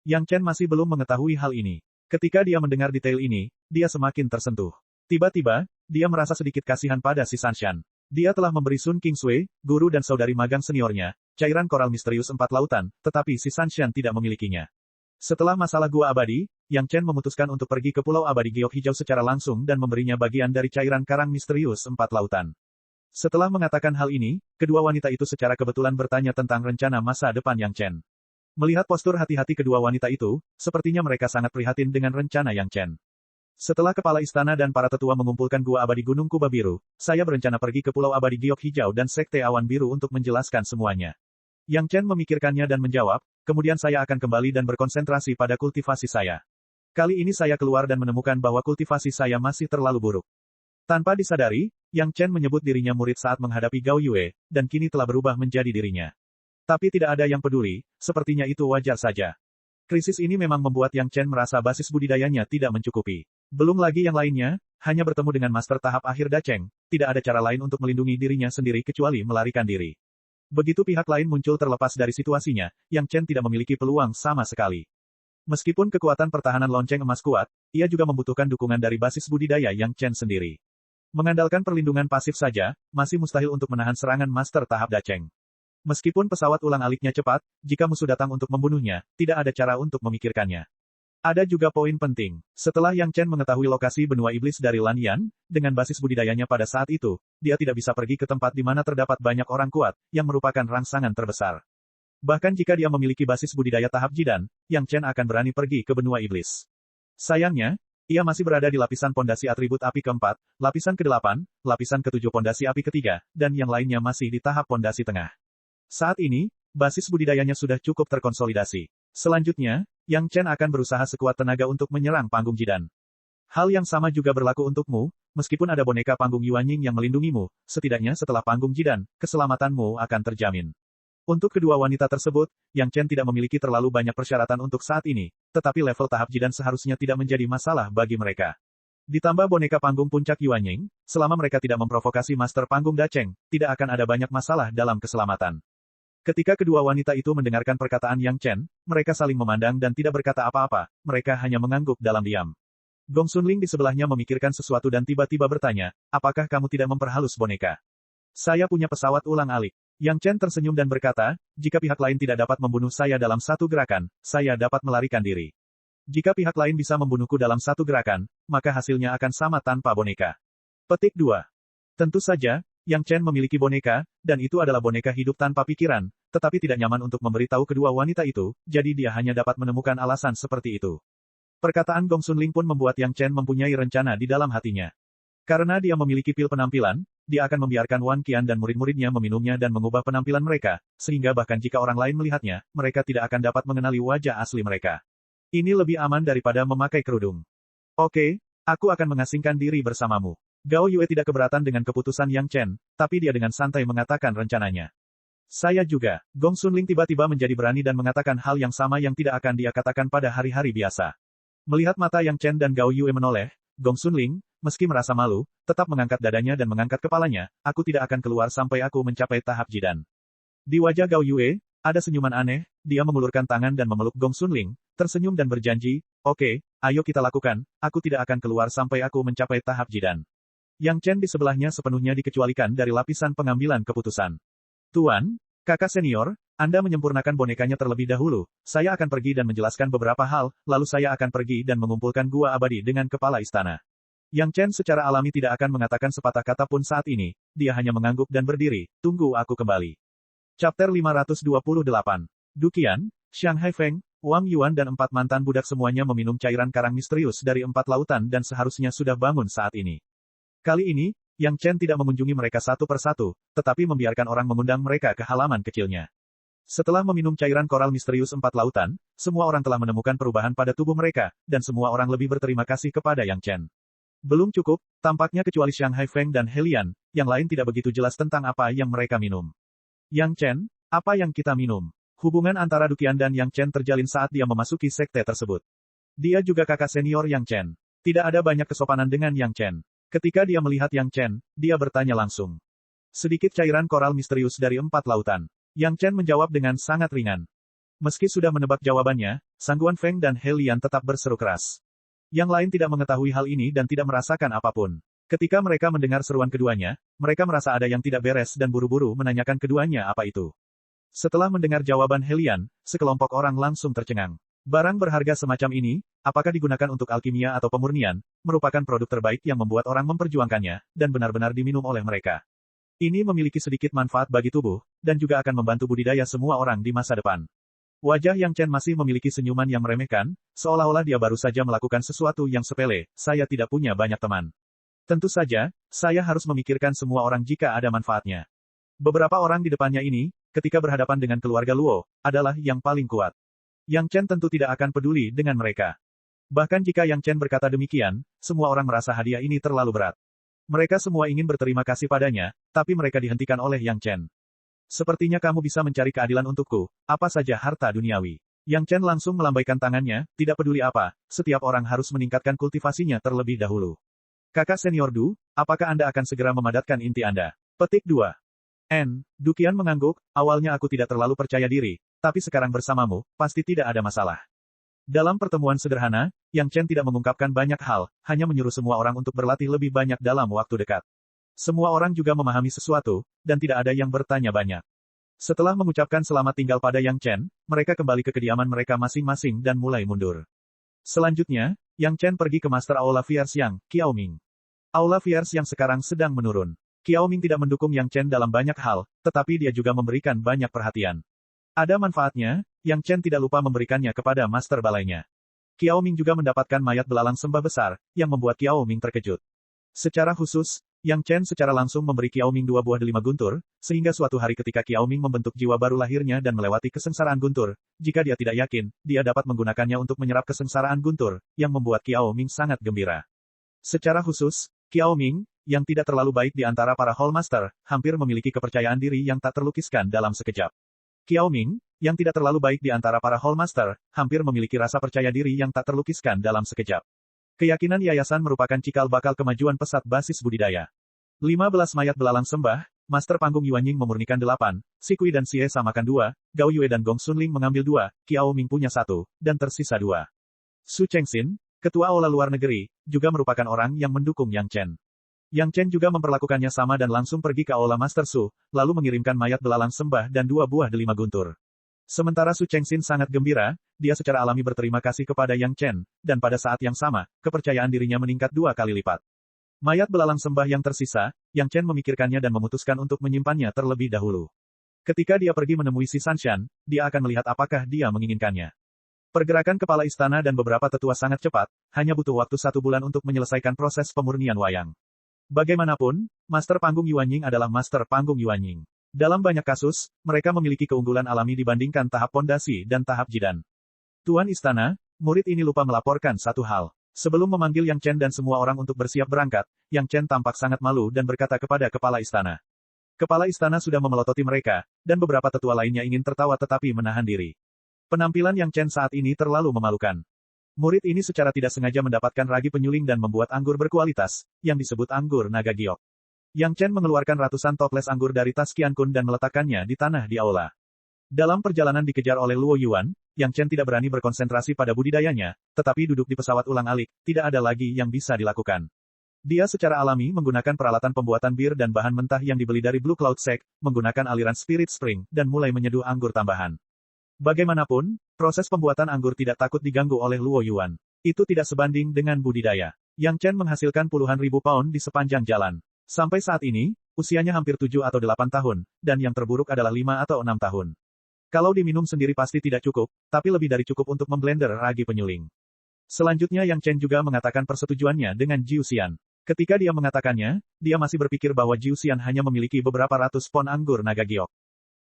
Yang Chen masih belum mengetahui hal ini. Ketika dia mendengar detail ini, dia semakin tersentuh. Tiba-tiba, dia merasa sedikit kasihan pada si Sanshan. Dia telah memberi Sun Qingsui, guru dan saudari magang seniornya, cairan koral misterius 4 lautan, tetapi si Sanshan tidak memilikinya. Setelah masalah Gua Abadi, Yang Chen memutuskan untuk pergi ke Pulau Abadi Giok Hijau secara langsung dan memberinya bagian dari cairan karang misterius 4 lautan. Setelah mengatakan hal ini, kedua wanita itu secara kebetulan bertanya tentang rencana masa depan Yang Chen. Melihat postur hati-hati kedua wanita itu, sepertinya mereka sangat prihatin dengan rencana Yang Chen. Setelah kepala istana dan para tetua mengumpulkan Gua Abadi Gunung Kuba Biru, saya berencana pergi ke Pulau Abadi Giok Hijau dan Sekte Awan Biru untuk menjelaskan semuanya. Yang Chen memikirkannya dan menjawab, kemudian saya akan kembali dan berkonsentrasi pada kultivasi saya. Kali ini saya keluar dan menemukan bahwa kultivasi saya masih terlalu buruk. Tanpa disadari, Yang Chen menyebut dirinya murid saat menghadapi Gao Yue, dan kini telah berubah menjadi dirinya. Tapi tidak ada yang peduli, sepertinya itu wajar saja. Krisis ini memang membuat Yang Chen merasa basis budidayanya tidak mencukupi. Belum lagi yang lainnya, hanya bertemu dengan master tahap akhir Dacheng, tidak ada cara lain untuk melindungi dirinya sendiri kecuali melarikan diri. Begitu pihak lain muncul terlepas dari situasinya, Yang Chen tidak memiliki peluang sama sekali. Meskipun kekuatan pertahanan lonceng emas kuat, ia juga membutuhkan dukungan dari basis budidaya Yang Chen sendiri. Mengandalkan perlindungan pasif saja, masih mustahil untuk menahan serangan master tahap Dacheng. Meskipun pesawat ulang-aliknya cepat, jika musuh datang untuk membunuhnya, tidak ada cara untuk memikirkannya. Ada juga poin penting. Setelah Yang Chen mengetahui lokasi benua iblis dari Lan Yan, dengan basis budidayanya pada saat itu, dia tidak bisa pergi ke tempat di mana terdapat banyak orang kuat, yang merupakan rangsangan terbesar. Bahkan jika dia memiliki basis budidaya tahap Jidan, Yang Chen akan berani pergi ke benua iblis. Sayangnya, ia masih berada di lapisan pondasi atribut api keempat, lapisan ke-8, lapisan ke-7 pondasi api ketiga, dan yang lainnya masih di tahap pondasi tengah. Saat ini, basis budidayanya sudah cukup terkonsolidasi. Selanjutnya, Yang Chen akan berusaha sekuat tenaga untuk menyerang panggung Jidan. Hal yang sama juga berlaku untukmu, meskipun ada boneka panggung Yuanying yang melindungimu, setidaknya setelah panggung Jidan, keselamatanmu akan terjamin. Untuk kedua wanita tersebut, Yang Chen tidak memiliki terlalu banyak persyaratan untuk saat ini, tetapi level tahap Jidan seharusnya tidak menjadi masalah bagi mereka. Ditambah boneka panggung puncak Yuanying, selama mereka tidak memprovokasi master panggung Dacheng, tidak akan ada banyak masalah dalam keselamatan. Ketika kedua wanita itu mendengarkan perkataan Yang Chen, mereka saling memandang dan tidak berkata apa-apa, mereka hanya mengangguk dalam diam. Gong Xunling di sebelahnya memikirkan sesuatu dan tiba-tiba bertanya, apakah kamu tidak memperhalus boneka? Saya punya pesawat ulang-alik. Yang Chen tersenyum dan berkata, jika pihak lain tidak dapat membunuh saya dalam satu gerakan, saya dapat melarikan diri. Jika pihak lain bisa membunuhku dalam satu gerakan, maka hasilnya akan sama tanpa boneka. Petik 2. Tentu saja, Yang Chen memiliki boneka, dan itu adalah boneka hidup tanpa pikiran, tetapi tidak nyaman untuk memberitahu kedua wanita itu, jadi dia hanya dapat menemukan alasan seperti itu. Perkataan Gong Xunling pun membuat Yang Chen mempunyai rencana di dalam hatinya. Karena dia memiliki pil penampilan, dia akan membiarkan Wan Qian dan murid-muridnya meminumnya dan mengubah penampilan mereka, sehingga bahkan jika orang lain melihatnya, mereka tidak akan dapat mengenali wajah asli mereka. Ini lebih aman daripada memakai kerudung. Oke, aku akan mengasingkan diri bersamamu. Gao Yue tidak keberatan dengan keputusan Yang Chen, tapi dia dengan santai mengatakan rencananya. Saya juga. Gong Sunling tiba-tiba menjadi berani dan mengatakan hal yang sama yang tidak akan dia katakan pada hari-hari biasa. Melihat mata Yang Chen dan Gao Yue menoleh, Gong Sunling, meski merasa malu, tetap mengangkat dadanya dan mengangkat kepalanya, aku tidak akan keluar sampai aku mencapai tahap jidan. Di wajah Gao Yue, ada senyuman aneh, dia mengulurkan tangan dan memeluk Gong Sunling, tersenyum dan berjanji, oke, ayo kita lakukan, aku tidak akan keluar sampai aku mencapai tahap jidan. Yang Chen di sebelahnya sepenuhnya dikecualikan dari lapisan pengambilan keputusan. Tuan, kakak senior, Anda menyempurnakan bonekanya terlebih dahulu, saya akan pergi dan menjelaskan beberapa hal, lalu saya akan pergi dan mengumpulkan gua abadi dengan kepala istana. Yang Chen secara alami tidak akan mengatakan sepatah kata pun saat ini, dia hanya mengangguk dan berdiri, tunggu aku kembali. Chapter 528. Duqian, Shanghai Feng, Wang Yuan dan 4 mantan budak semuanya meminum cairan karang misterius dari 4 lautan dan seharusnya sudah bangun saat ini. Kali ini, Yang Chen tidak mengunjungi mereka satu persatu, tetapi membiarkan orang mengundang mereka ke halaman kecilnya. Setelah meminum cairan koral misterius 4 lautan, semua orang telah menemukan perubahan pada tubuh mereka, dan semua orang lebih berterima kasih kepada Yang Chen. Belum cukup, tampaknya kecuali Shanghai Feng dan Helian, yang lain tidak begitu jelas tentang apa yang mereka minum. Yang Chen, apa yang kita minum? Hubungan antara Duqian dan Yang Chen terjalin saat dia memasuki sekte tersebut. Dia juga kakak senior Yang Chen. Tidak ada banyak kesopanan dengan Yang Chen. Ketika dia melihat Yang Chen, dia bertanya langsung. Sedikit cairan koral misterius dari 4 lautan. Yang Chen menjawab dengan sangat ringan. Meski sudah menebak jawabannya, Sangguan Feng dan Helian tetap berseru keras. Yang lain tidak mengetahui hal ini dan tidak merasakan apapun. Ketika mereka mendengar seruan keduanya, mereka merasa ada yang tidak beres dan buru-buru menanyakan keduanya apa itu. Setelah mendengar jawaban Helian, sekelompok orang langsung tercengang. Barang berharga semacam ini, apakah digunakan untuk alkimia atau pemurnian, merupakan produk terbaik yang membuat orang memperjuangkannya, dan benar-benar diminum oleh mereka. Ini memiliki sedikit manfaat bagi tubuh, dan juga akan membantu budidaya semua orang di masa depan. Wajah Yang Chen masih memiliki senyuman yang meremehkan, seolah-olah dia baru saja melakukan sesuatu yang sepele, saya tidak punya banyak teman. Tentu saja, saya harus memikirkan semua orang jika ada manfaatnya. Beberapa orang di depannya ini, ketika berhadapan dengan keluarga Luo, adalah yang paling kuat. Yang Chen tentu tidak akan peduli dengan mereka. Bahkan jika Yang Chen berkata demikian, semua orang merasa hadiah ini terlalu berat. Mereka semua ingin berterima kasih padanya, tapi mereka dihentikan oleh Yang Chen. Sepertinya kamu bisa mencari keadilan untukku, apa saja harta duniawi. Yang Chen langsung melambaikan tangannya, tidak peduli apa, setiap orang harus meningkatkan kultivasinya terlebih dahulu. Kakak senior Du, apakah Anda akan segera memadatkan inti Anda? Petik 2. Duqian mengangguk, awalnya aku tidak terlalu percaya diri, tapi sekarang bersamamu, pasti tidak ada masalah. Dalam pertemuan sederhana, Yang Chen tidak mengungkapkan banyak hal, hanya menyuruh semua orang untuk berlatih lebih banyak dalam waktu dekat. Semua orang juga memahami sesuatu, dan tidak ada yang bertanya banyak. Setelah mengucapkan selamat tinggal pada Yang Chen, mereka kembali ke kediaman mereka masing-masing dan mulai mundur. Selanjutnya, Yang Chen pergi ke Master Aula Fierce Yang, Qiao Ming. Aula Fierce yang sekarang sedang menurun. Qiao Ming tidak mendukung Yang Chen dalam banyak hal, tetapi dia juga memberikan banyak perhatian. Ada manfaatnya, Yang Chen tidak lupa memberikannya kepada master balainya. Qiao Ming juga mendapatkan mayat belalang sembah besar, yang membuat Qiao Ming terkejut. Secara khusus, Yang Chen secara langsung memberi Qiao Ming 2 buah delima guntur, sehingga suatu hari ketika Qiao Ming membentuk jiwa baru lahirnya dan melewati kesengsaraan guntur, jika dia tidak yakin, dia dapat menggunakannya untuk menyerap kesengsaraan guntur, yang membuat Qiao Ming sangat gembira. Secara khusus, Qiao Ming, yang tidak terlalu baik di antara para Hall Master, hampir memiliki kepercayaan diri yang tak terlukiskan dalam sekejap. Qiao Ming, yang tidak terlalu baik di antara para Hall Master, hampir memiliki rasa percaya diri yang tak terlukiskan dalam sekejap. Keyakinan yayasan merupakan cikal bakal kemajuan pesat basis budidaya. 15 mayat belalang sembah, Master Panggung Yuanying memurnikan 8, Si Kui dan Xie samakan 2, Gao Yue dan Gong Sunling mengambil 2, Qiao Ming punya 1, dan tersisa 2. Su Chengxin, Ketua Aula Luar Negeri, juga merupakan orang yang mendukung Yang Chen. Yang Chen juga memperlakukannya sama dan langsung pergi ke Aula Master Su, lalu mengirimkan mayat belalang sembah dan 2 buah delima guntur. Sementara Su Chengxin sangat gembira, dia secara alami berterima kasih kepada Yang Chen, dan pada saat yang sama, kepercayaan dirinya meningkat 2 kali lipat. Mayat belalang sembah yang tersisa, Yang Chen memikirkannya dan memutuskan untuk menyimpannya terlebih dahulu. Ketika dia pergi menemui si Sanshan, dia akan melihat apakah dia menginginkannya. Pergerakan kepala istana dan beberapa tetua sangat cepat, hanya butuh waktu 1 bulan untuk menyelesaikan proses pemurnian wayang. Bagaimanapun, Master Panggung Yuanying adalah Master Panggung Yuanying. Dalam banyak kasus, mereka memiliki keunggulan alami dibandingkan tahap pondasi dan tahap jidan. Tuan Istana, murid ini lupa melaporkan satu hal. Sebelum memanggil Yang Chen dan semua orang untuk bersiap berangkat, Yang Chen tampak sangat malu dan berkata kepada kepala istana. Kepala istana sudah memelototi mereka, dan beberapa tetua lainnya ingin tertawa tetapi menahan diri. Penampilan Yang Chen saat ini terlalu memalukan. Murid ini secara tidak sengaja mendapatkan ragi penyuling dan membuat anggur berkualitas, yang disebut anggur naga giok. Yang Chen mengeluarkan ratusan toples anggur dari tas Qiankun dan meletakkannya di tanah di aula. Dalam perjalanan dikejar oleh Luo Yuan, Yang Chen tidak berani berkonsentrasi pada budidayanya, tetapi duduk di pesawat ulang-alik, tidak ada lagi yang bisa dilakukan. Dia secara alami menggunakan peralatan pembuatan bir dan bahan mentah yang dibeli dari Blue Cloud Sect, menggunakan aliran Spirit Spring, dan mulai menyeduh anggur tambahan. Bagaimanapun, proses pembuatan anggur tidak takut diganggu oleh Luo Yuan. Itu tidak sebanding dengan budidaya. Yang Chen menghasilkan puluhan ribu pound di sepanjang jalan. Sampai saat ini, usianya hampir 7 atau 8 tahun, dan yang terburuk adalah 5 atau 6 tahun. Kalau diminum sendiri pasti tidak cukup, tapi lebih dari cukup untuk memblender ragi penyuling. Selanjutnya Yang Chen juga mengatakan persetujuannya dengan Jiu Xian. Ketika dia mengatakannya, dia masih berpikir bahwa Jiu Xian hanya memiliki beberapa ratus pon anggur naga giok.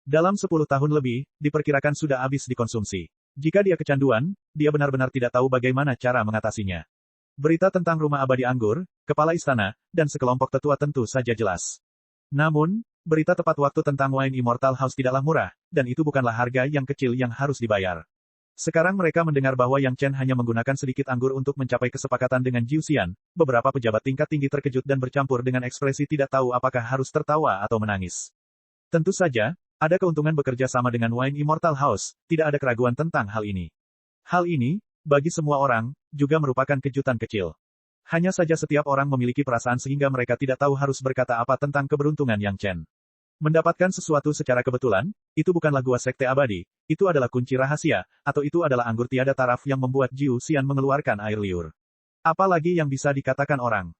Dalam 10 tahun lebih, diperkirakan sudah habis dikonsumsi. Jika dia kecanduan, dia benar-benar tidak tahu bagaimana cara mengatasinya. Berita tentang rumah abadi anggur, kepala istana, dan sekelompok tetua tentu saja jelas. Namun, berita tepat waktu tentang Wine Immortal House tidaklah murah, dan itu bukanlah harga yang kecil yang harus dibayar. Sekarang mereka mendengar bahwa Yang Chen hanya menggunakan sedikit anggur untuk mencapai kesepakatan dengan Jiu Xian. Beberapa pejabat tingkat tinggi terkejut dan bercampur dengan ekspresi tidak tahu apakah harus tertawa atau menangis. Tentu saja, ada keuntungan bekerja sama dengan Wine Immortal House, tidak ada keraguan tentang hal ini. Hal ini, bagi semua orang, juga merupakan kejutan kecil. Hanya saja setiap orang memiliki perasaan sehingga mereka tidak tahu harus berkata apa tentang keberuntungan Yang Chen. Mendapatkan sesuatu secara kebetulan, itu bukanlah gua sekte abadi, itu adalah kunci rahasia, atau itu adalah anggur tiada taraf yang membuat Jiu Xian mengeluarkan air liur. Apalagi yang bisa dikatakan orang?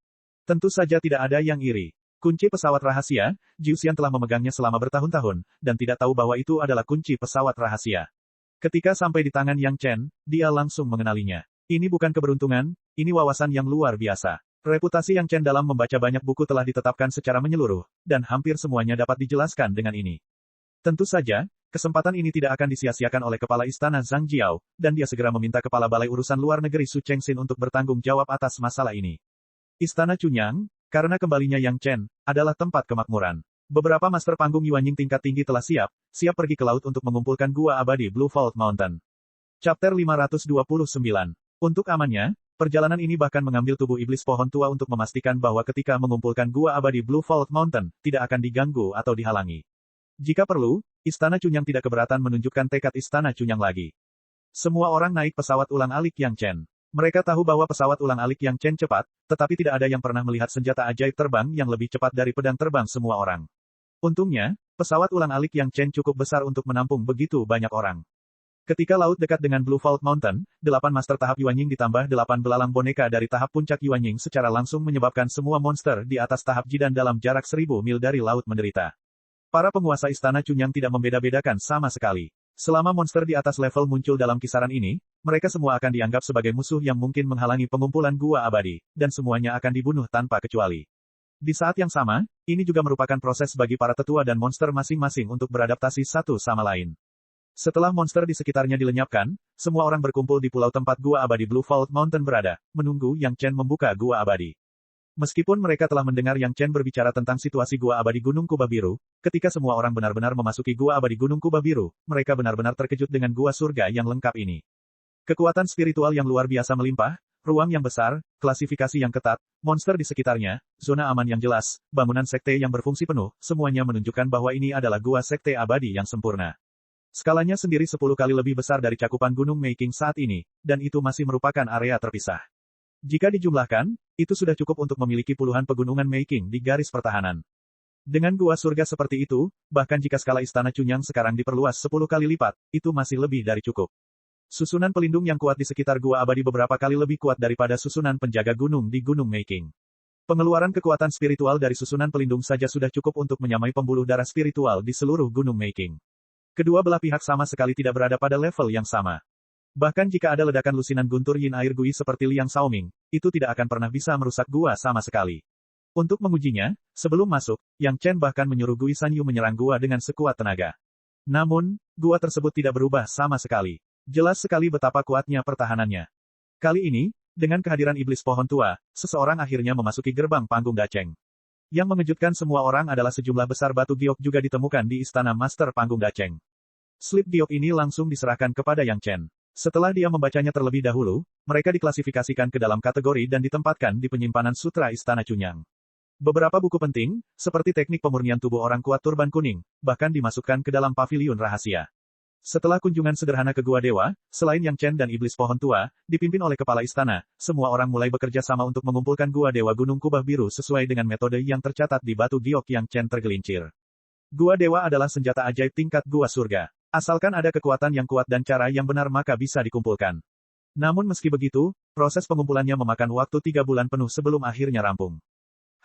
Tentu saja tidak ada yang iri. Kunci pesawat rahasia, Jiu Xian telah memegangnya selama bertahun-tahun, dan tidak tahu bahwa itu adalah kunci pesawat rahasia. Ketika sampai di tangan Yang Chen, dia langsung mengenalinya. Ini bukan keberuntungan, ini wawasan yang luar biasa. Reputasi Yang Chen dalam membaca banyak buku telah ditetapkan secara menyeluruh, dan hampir semuanya dapat dijelaskan dengan ini. Tentu saja, kesempatan ini tidak akan disia-siakan oleh kepala istana Zhang Jiao, dan dia segera meminta kepala balai urusan luar negeri Su Chengxin untuk bertanggung jawab atas masalah ini. Istana Chunyang, karena kembalinya Yang Chen, adalah tempat kemakmuran. Beberapa master panggung Yuanying tingkat tinggi telah siap pergi ke laut untuk mengumpulkan gua abadi Blue Vault Mountain. Chapter 529. Untuk amannya, perjalanan ini bahkan mengambil tubuh iblis pohon tua untuk memastikan bahwa ketika mengumpulkan gua abadi Blue Vault Mountain, tidak akan diganggu atau dihalangi. Jika perlu, Istana Chunyang tidak keberatan menunjukkan tekad Istana Chunyang lagi. Semua orang naik pesawat ulang-alik Yang Chen. Mereka tahu bahwa pesawat ulang-alik Yang Chen cepat, tetapi tidak ada yang pernah melihat senjata ajaib terbang yang lebih cepat dari pedang terbang semua orang. Untungnya, pesawat ulang-alik Yang Chen cukup besar untuk menampung begitu banyak orang. Ketika laut dekat dengan Blue Vault Mountain, 8 master tahap Yuanying ditambah 8 belalang boneka dari tahap puncak Yuanying secara langsung menyebabkan semua monster di atas tahap Jidan dalam jarak 1000 mil dari laut menderita. Para penguasa Istana Chunyang tidak membeda-bedakan sama sekali. Selama monster di atas level muncul dalam kisaran ini, mereka semua akan dianggap sebagai musuh yang mungkin menghalangi pengumpulan gua abadi, dan semuanya akan dibunuh tanpa kecuali. Di saat yang sama, ini juga merupakan proses bagi para tetua dan monster masing-masing untuk beradaptasi satu sama lain. Setelah monster di sekitarnya dilenyapkan, semua orang berkumpul di pulau tempat gua abadi Blue Vault Mountain berada, menunggu Yang Chen membuka gua abadi. Meskipun mereka telah mendengar Yang Chen berbicara tentang situasi gua abadi Gunung Kubah Biru, ketika semua orang benar-benar memasuki gua abadi Gunung Kubah Biru, mereka benar-benar terkejut dengan gua surga yang lengkap ini. Kekuatan spiritual yang luar biasa melimpah, ruang yang besar, klasifikasi yang ketat, monster di sekitarnya, zona aman yang jelas, bangunan sekte yang berfungsi penuh, semuanya menunjukkan bahwa ini adalah gua sekte abadi yang sempurna. Skalanya sendiri 10 kali lebih besar dari cakupan Gunung Making saat ini, dan itu masih merupakan area terpisah. Jika dijumlahkan, itu sudah cukup untuk memiliki puluhan pegunungan Making di garis pertahanan. Dengan gua surga seperti itu, bahkan jika skala Istana Chunyang sekarang diperluas 10 kali lipat, itu masih lebih dari cukup. Susunan pelindung yang kuat di sekitar gua abadi beberapa kali lebih kuat daripada susunan penjaga gunung di Gunung Making. Pengeluaran kekuatan spiritual dari susunan pelindung saja sudah cukup untuk menyamai pembuluh darah spiritual di seluruh Gunung Making. Kedua belah pihak sama sekali tidak berada pada level yang sama. Bahkan jika ada ledakan lusinan guntur yin air gui seperti Liang Shaoming, itu tidak akan pernah bisa merusak gua sama sekali. Untuk mengujinya, sebelum masuk, Yang Chen bahkan menyuruh Gui Sanyu menyerang gua dengan sekuat tenaga. Namun, gua tersebut tidak berubah sama sekali. Jelas sekali betapa kuatnya pertahanannya. Kali ini, dengan kehadiran iblis pohon tua, seseorang akhirnya memasuki gerbang panggung Dacheng. Yang mengejutkan semua orang adalah sejumlah besar batu giok juga ditemukan di istana Master Panggung Dacheng. Slip giok ini langsung diserahkan kepada Yang Chen. Setelah dia membacanya terlebih dahulu, mereka diklasifikasikan ke dalam kategori dan ditempatkan di penyimpanan sutra Istana Cunyang. Beberapa buku penting, seperti teknik pemurnian tubuh orang kuat turban kuning, bahkan dimasukkan ke dalam paviliun rahasia. Setelah kunjungan sederhana ke Gua Dewa, selain Yang Chen dan Iblis Pohon Tua, dipimpin oleh kepala istana, semua orang mulai bekerja sama untuk mengumpulkan Gua Dewa Gunung Kubah Biru sesuai dengan metode yang tercatat di batu giok Yang Chen tergelincir. Gua Dewa adalah senjata ajaib tingkat Gua Surga. Asalkan ada kekuatan yang kuat dan cara yang benar maka bisa dikumpulkan. Namun meski begitu, proses pengumpulannya memakan waktu 3 bulan penuh sebelum akhirnya rampung.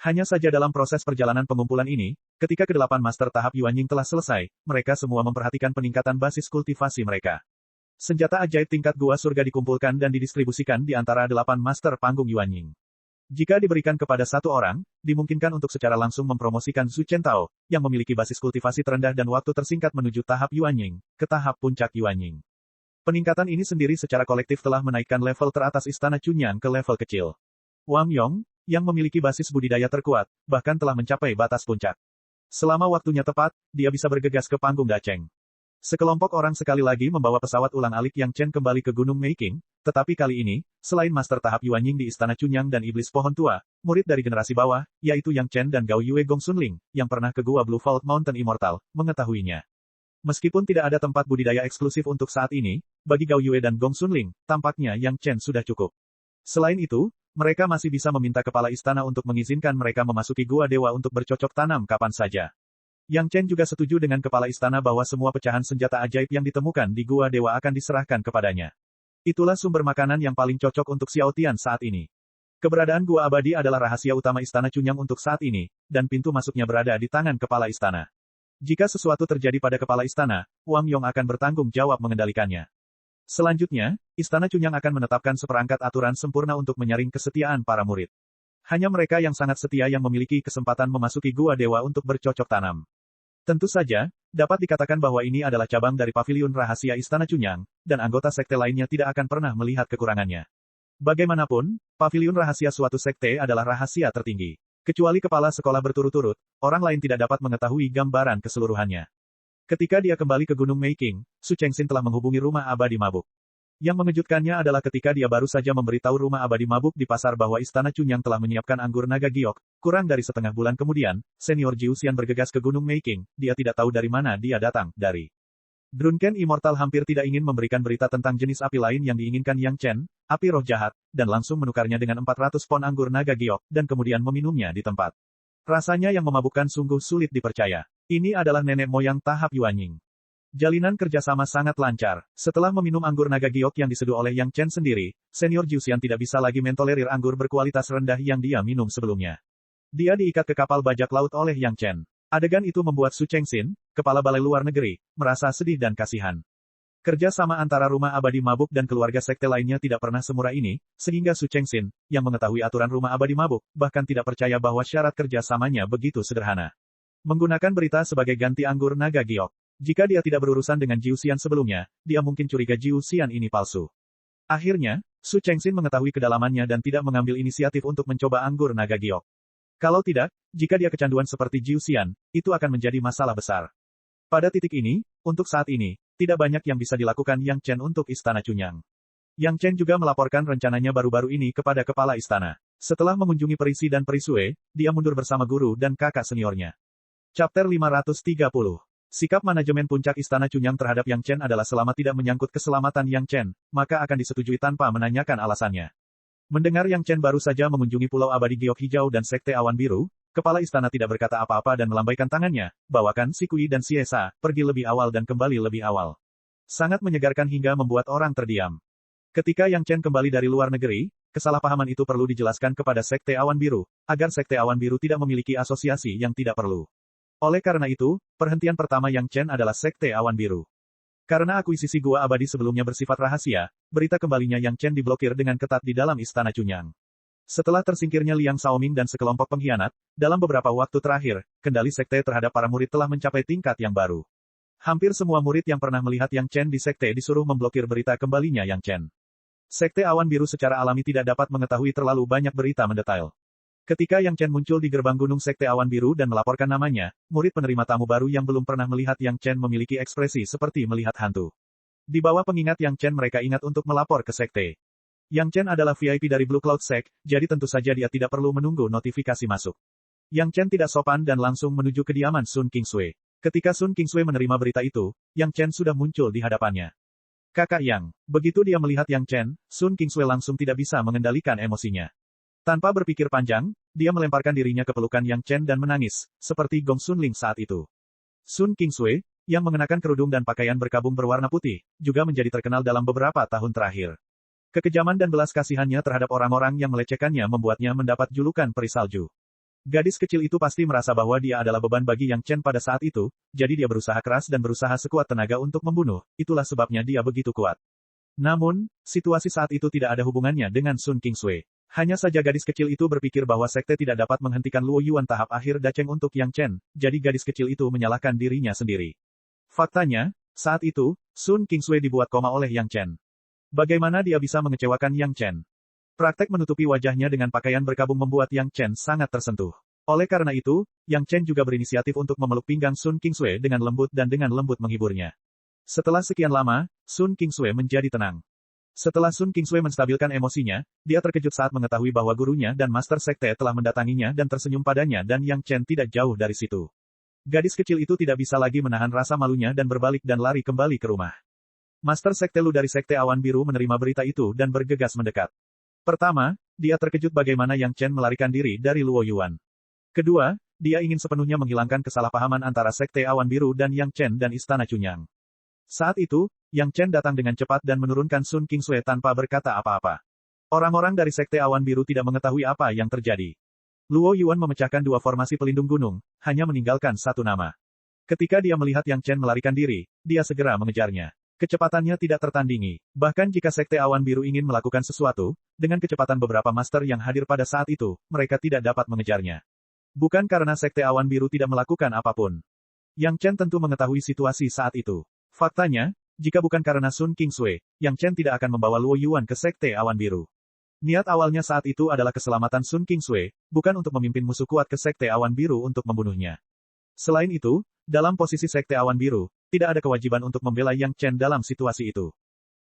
Hanya saja dalam proses perjalanan pengumpulan ini, ketika ke-8 master tahap Yuanying telah selesai, mereka semua memperhatikan peningkatan basis kultivasi mereka. Senjata ajaib tingkat Gua Surga dikumpulkan dan didistribusikan di antara 8 master panggung Yuanying. Jika diberikan kepada satu orang, dimungkinkan untuk secara langsung mempromosikan Zhu Chentao, yang memiliki basis kultivasi terendah dan waktu tersingkat menuju tahap Yuanying, ke tahap puncak Yuanying. Peningkatan ini sendiri secara kolektif telah menaikkan level teratas Istana Cunyang ke level kecil. Wang Yong, yang memiliki basis budidaya terkuat, bahkan telah mencapai batas puncak. Selama waktunya tepat, dia bisa bergegas ke panggung Dacheng. Sekelompok orang sekali lagi membawa pesawat ulang-alik Yang Chen kembali ke Gunung Meiking, tetapi kali ini, selain master tahap Yuanying di Istana Cunyang dan Iblis Pohon Tua, murid dari generasi bawah, yaitu Yang Chen dan Gao Yue Gong Sunling, yang pernah ke Gua Blue Vault Mountain Immortal, mengetahuinya. Meskipun tidak ada tempat budidaya eksklusif untuk saat ini, bagi Gao Yue dan Gong Sunling, tampaknya Yang Chen sudah cukup. Selain itu, mereka masih bisa meminta kepala istana untuk mengizinkan mereka memasuki Gua Dewa untuk bercocok tanam kapan saja. Yang Chen juga setuju dengan kepala istana bahwa semua pecahan senjata ajaib yang ditemukan di Gua Dewa akan diserahkan kepadanya. Itulah sumber makanan yang paling cocok untuk Xiao Tian saat ini. Keberadaan Gua Abadi adalah rahasia utama Istana Cunyang untuk saat ini, dan pintu masuknya berada di tangan kepala istana. Jika sesuatu terjadi pada kepala istana, Wang Yong akan bertanggung jawab mengendalikannya. Selanjutnya, Istana Cunyang akan menetapkan seperangkat aturan sempurna untuk menyaring kesetiaan para murid. Hanya mereka yang sangat setia yang memiliki kesempatan memasuki Gua Dewa untuk bercocok tanam. Tentu saja, dapat dikatakan bahwa ini adalah cabang dari paviliun rahasia Istana Cunyang, dan anggota sekte lainnya tidak akan pernah melihat kekurangannya. Bagaimanapun, paviliun rahasia suatu sekte adalah rahasia tertinggi. Kecuali kepala sekolah berturut-turut, orang lain tidak dapat mengetahui gambaran keseluruhannya. Ketika dia kembali ke Gunung Meiking, Su Chengxin telah menghubungi rumah abadi mabuk. Yang mengejutkannya adalah ketika dia baru saja memberitahu rumah abadi mabuk di pasar bahwa Istana Cunyang telah menyiapkan anggur naga giok, kurang dari setengah bulan kemudian, senior Jiu Xian bergegas ke Gunung Meiking, dia tidak tahu dari mana dia datang, dari Drunken Immortal hampir tidak ingin memberikan berita tentang jenis api lain yang diinginkan Yang Chen, api roh jahat, dan langsung menukarnya dengan 400 pon anggur naga giok, dan kemudian meminumnya di tempat. Rasanya yang memabukkan sungguh sulit dipercaya. Ini adalah nenek moyang tahap Yuanying. Jalinan kerjasama sangat lancar. Setelah meminum anggur naga giok yang diseduh oleh Yang Chen sendiri, senior Jiu Xian tidak bisa lagi mentolerir anggur berkualitas rendah yang dia minum sebelumnya. Dia diikat ke kapal bajak laut oleh Yang Chen. Adegan itu membuat Su Chengxin, kepala balai luar negeri, merasa sedih dan kasihan. Kerja sama antara rumah abadi mabuk dan keluarga sekte lainnya tidak pernah semurah ini, sehingga Su Chengxin, yang mengetahui aturan rumah abadi mabuk, bahkan tidak percaya bahwa syarat kerja samanya begitu sederhana. Menggunakan berita sebagai ganti anggur naga giok. Jika dia tidak berurusan dengan Jiu Xian sebelumnya, dia mungkin curiga Jiu Xian ini palsu. Akhirnya, Su Chengxin mengetahui kedalamannya dan tidak mengambil inisiatif untuk mencoba anggur naga giok. Kalau tidak, jika dia kecanduan seperti Jiu Xian, itu akan menjadi masalah besar. Pada titik ini, untuk saat ini, tidak banyak yang bisa dilakukan Yang Chen untuk Istana Cunyang. Yang Chen juga melaporkan rencananya baru-baru ini kepada kepala istana. Setelah mengunjungi Perisi dan Perisue, dia mundur bersama guru dan kakak seniornya. Chapter 530. Sikap manajemen puncak Istana Cunyang terhadap Yang Chen adalah selama tidak menyangkut keselamatan Yang Chen, maka akan disetujui tanpa menanyakan alasannya. Mendengar Yang Chen baru saja mengunjungi Pulau Abadi Giok Hijau dan Sekte Awan Biru, kepala istana tidak berkata apa-apa dan melambaikan tangannya, bawakan si Kui dan si Esa, pergi lebih awal dan kembali lebih awal. Sangat menyegarkan hingga membuat orang terdiam. Ketika Yang Chen kembali dari luar negeri, kesalahpahaman itu perlu dijelaskan kepada Sekte Awan Biru, agar Sekte Awan Biru tidak memiliki asosiasi yang tidak perlu. Oleh karena itu, perhentian pertama Yang Chen adalah Sekte Awan Biru. Karena akuisisi Gua Abadi sebelumnya bersifat rahasia, berita kembalinya Yang Chen diblokir dengan ketat di dalam Istana Cunyang. Setelah tersingkirnya Liang Xiaoming dan sekelompok pengkhianat, dalam beberapa waktu terakhir, kendali sekte terhadap para murid telah mencapai tingkat yang baru. Hampir semua murid yang pernah melihat Yang Chen di sekte disuruh memblokir berita kembalinya Yang Chen. Sekte Awan Biru secara alami tidak dapat mengetahui terlalu banyak berita mendetail. Ketika Yang Chen muncul di gerbang gunung Sekte Awan Biru dan melaporkan namanya, murid penerima tamu baru yang belum pernah melihat Yang Chen memiliki ekspresi seperti melihat hantu. Di bawah pengingat Yang Chen mereka ingat untuk melapor ke sekte. Yang Chen adalah VIP dari Blue Cloud Sect, jadi tentu saja dia tidak perlu menunggu notifikasi masuk. Yang Chen tidak sopan dan langsung menuju kediaman Sun Kingsui. Ketika Sun Kingsui menerima berita itu, Yang Chen sudah muncul di hadapannya. Kakak Yang. Begitu dia melihat Yang Chen, Sun Kingsui langsung tidak bisa mengendalikan emosinya. Tanpa berpikir panjang, dia melemparkan dirinya ke pelukan Yang Chen dan menangis, seperti Gong Sun Ling saat itu. Sun Kingsui, yang mengenakan kerudung dan pakaian berkabung berwarna putih, juga menjadi terkenal dalam beberapa tahun terakhir. Kekejaman dan belas kasihannya terhadap orang-orang yang melecehkannya membuatnya mendapat julukan peri salju. Gadis kecil itu pasti merasa bahwa dia adalah beban bagi Yang Chen pada saat itu, jadi dia berusaha keras dan berusaha sekuat tenaga untuk membunuh, itulah sebabnya dia begitu kuat. Namun, situasi saat itu tidak ada hubungannya dengan Sun Kingsui. Hanya saja gadis kecil itu berpikir bahwa sekte tidak dapat menghentikan Luo Yuan tahap akhir Dacheng untuk Yang Chen, jadi gadis kecil itu menyalahkan dirinya sendiri. Faktanya, saat itu, Sun Kingsui dibuat koma oleh Yang Chen. Bagaimana dia bisa mengecewakan Yang Chen? Praktek menutupi wajahnya dengan pakaian berkabung membuat Yang Chen sangat tersentuh. Oleh karena itu, Yang Chen juga berinisiatif untuk memeluk pinggang Sun Kingsui dengan lembut dan dengan lembut menghiburnya. Setelah sekian lama, Sun Kingsui menjadi tenang. Setelah Sun Kingsui menstabilkan emosinya, dia terkejut saat mengetahui bahwa gurunya dan master sekte telah mendatanginya dan tersenyum padanya dan Yang Chen tidak jauh dari situ. Gadis kecil itu tidak bisa lagi menahan rasa malunya dan berbalik dan lari kembali ke rumah. Master sekte Lu dari Sekte Awan Biru menerima berita itu dan bergegas mendekat. Pertama, dia terkejut bagaimana Yang Chen melarikan diri dari Luo Yuan. Kedua, dia ingin sepenuhnya menghilangkan kesalahpahaman antara Sekte Awan Biru dan Yang Chen dan Istana Chunyang. Saat itu, Yang Chen datang dengan cepat dan menurunkan Sun Kingsui tanpa berkata apa-apa. Orang-orang dari Sekte Awan Biru tidak mengetahui apa yang terjadi. Luo Yuan memecahkan dua formasi pelindung gunung, hanya meninggalkan satu nama. Ketika dia melihat Yang Chen melarikan diri, dia segera mengejarnya. Kecepatannya tidak tertandingi. Bahkan jika Sekte Awan Biru ingin melakukan sesuatu, dengan kecepatan beberapa master yang hadir pada saat itu, mereka tidak dapat mengejarnya. Bukan karena Sekte Awan Biru tidak melakukan apapun. Yang Chen tentu mengetahui situasi saat itu. Faktanya, jika bukan karena Sun Kingsui, Yang Chen tidak akan membawa Luo Yuan ke Sekte Awan Biru. Niat awalnya saat itu adalah keselamatan Sun Kingsui, bukan untuk memimpin musuh kuat ke Sekte Awan Biru untuk membunuhnya. Selain itu, dalam posisi Sekte Awan Biru, tidak ada kewajiban untuk membela Yang Chen dalam situasi itu.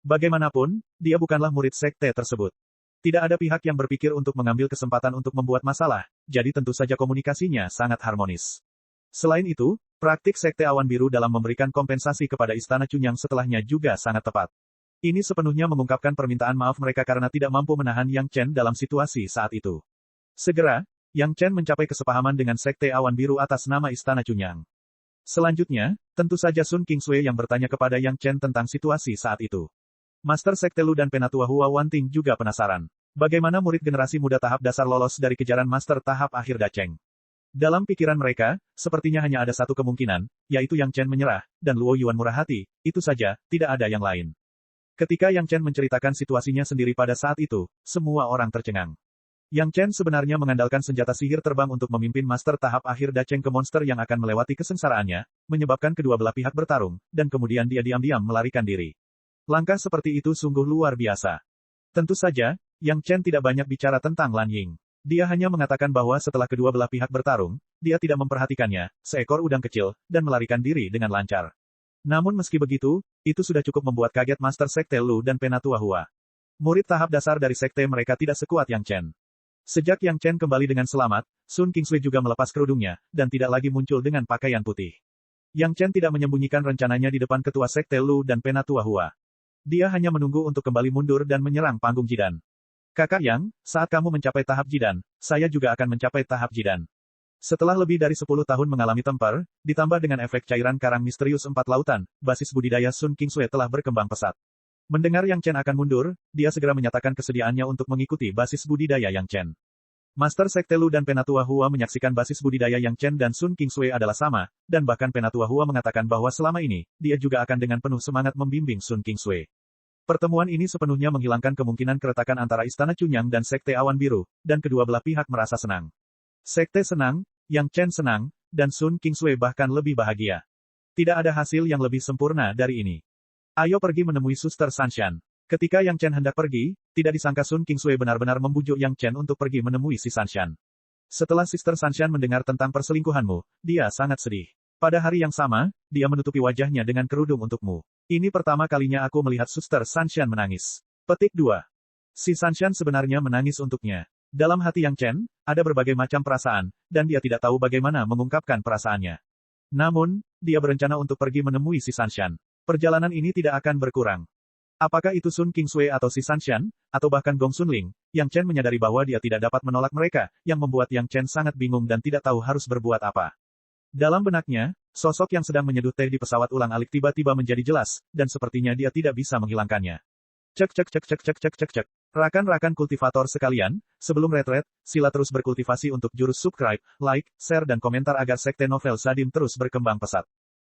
Bagaimanapun, dia bukanlah murid sekte tersebut. Tidak ada pihak yang berpikir untuk mengambil kesempatan untuk membuat masalah, jadi tentu saja komunikasinya sangat harmonis. Selain itu, praktik Sekte Awan Biru dalam memberikan kompensasi kepada Istana Chunyang setelahnya juga sangat tepat. Ini sepenuhnya mengungkapkan permintaan maaf mereka karena tidak mampu menahan Yang Chen dalam situasi saat itu. Segera, Yang Chen mencapai kesepahaman dengan Sekte Awan Biru atas nama Istana Chunyang. Selanjutnya, tentu saja Sun Kingsui yang bertanya kepada Yang Chen tentang situasi saat itu. Master Sekte Lu dan Penatua Hua Wanting juga penasaran. Bagaimana murid generasi muda tahap dasar lolos dari kejaran Master tahap akhir Dacheng? Dalam pikiran mereka, sepertinya hanya ada satu kemungkinan, yaitu Yang Chen menyerah, dan Luo Yuan murah hati, itu saja, tidak ada yang lain. Ketika Yang Chen menceritakan situasinya sendiri pada saat itu, semua orang tercengang. Yang Chen sebenarnya mengandalkan senjata sihir terbang untuk memimpin master tahap akhir Dacheng ke monster yang akan melewati kesengsaraannya, menyebabkan kedua belah pihak bertarung, dan kemudian dia diam-diam melarikan diri. Langkah seperti itu sungguh luar biasa. Tentu saja, Yang Chen tidak banyak bicara tentang Lan Ying. Dia hanya mengatakan bahwa setelah kedua belah pihak bertarung, dia tidak memperhatikannya, seekor udang kecil, dan melarikan diri dengan lancar. Namun meski begitu, itu sudah cukup membuat kaget Master Sekte Lu dan Penatua Hua. Murid tahap dasar dari sekte mereka tidak sekuat Yang Chen. Sejak Yang Chen kembali dengan selamat, Sun Kingsui juga melepas kerudungnya, dan tidak lagi muncul dengan pakaian putih. Yang Chen tidak menyembunyikan rencananya di depan ketua sekte Lu dan Penatua Hua. Dia hanya menunggu untuk kembali mundur dan menyerang panggung Jidan. Kakak Yang, saat kamu mencapai tahap Jidan, saya juga akan mencapai tahap Jidan. Setelah lebih dari 10 tahun mengalami tempur, ditambah dengan efek cairan karang misterius 4 lautan, basis budidaya Sun Kingsui telah berkembang pesat. Mendengar Yang Chen akan mundur, dia segera menyatakan kesediaannya untuk mengikuti basis budidaya Yang Chen. Master Sekte Lu dan Penatua Hua menyaksikan basis budidaya Yang Chen dan Sun Kingsui adalah sama, dan bahkan Penatua Hua mengatakan bahwa selama ini, dia juga akan dengan penuh semangat membimbing Sun Kingsui. Pertemuan ini sepenuhnya menghilangkan kemungkinan keretakan antara Istana Chunyang dan Sekte Awan Biru, dan kedua belah pihak merasa senang. Sekte senang, Yang Chen senang, dan Sun Kingsui bahkan lebih bahagia. Tidak ada hasil yang lebih sempurna dari ini. Ayo pergi menemui Suster Sanshan. Ketika Yang Chen hendak pergi, tidak disangka Sun Qingsui benar-benar membujuk Yang Chen untuk pergi menemui si Sanshan. Setelah Sister Sanshan mendengar tentang perselingkuhanmu, dia sangat sedih. Pada hari yang sama, dia menutupi wajahnya dengan kerudung untukmu. Ini pertama kalinya aku melihat Suster Sanshan menangis. Petik 2. Si Sanshan sebenarnya menangis untuknya. Dalam hati Yang Chen, ada berbagai macam perasaan, dan dia tidak tahu bagaimana mengungkapkan perasaannya. Namun, dia berencana untuk pergi menemui si Sanshan. Perjalanan ini tidak akan berkurang. Apakah itu Sun Qingsui atau si Sanshan, atau bahkan Gong Sunling, Yang Chen menyadari bahwa dia tidak dapat menolak mereka, yang membuat Yang Chen sangat bingung dan tidak tahu harus berbuat apa. Dalam benaknya, sosok yang sedang menyeduh teh di pesawat ulang-alik tiba-tiba menjadi jelas, dan sepertinya dia tidak bisa menghilangkannya. Cek cek cek cek cek cek cek cek. Rakan-rakan kultivator sekalian, sebelum retret, sila terus berkultivasi untuk jurus subscribe, like, share dan komentar agar sekte novel Sadim terus berkembang pesat.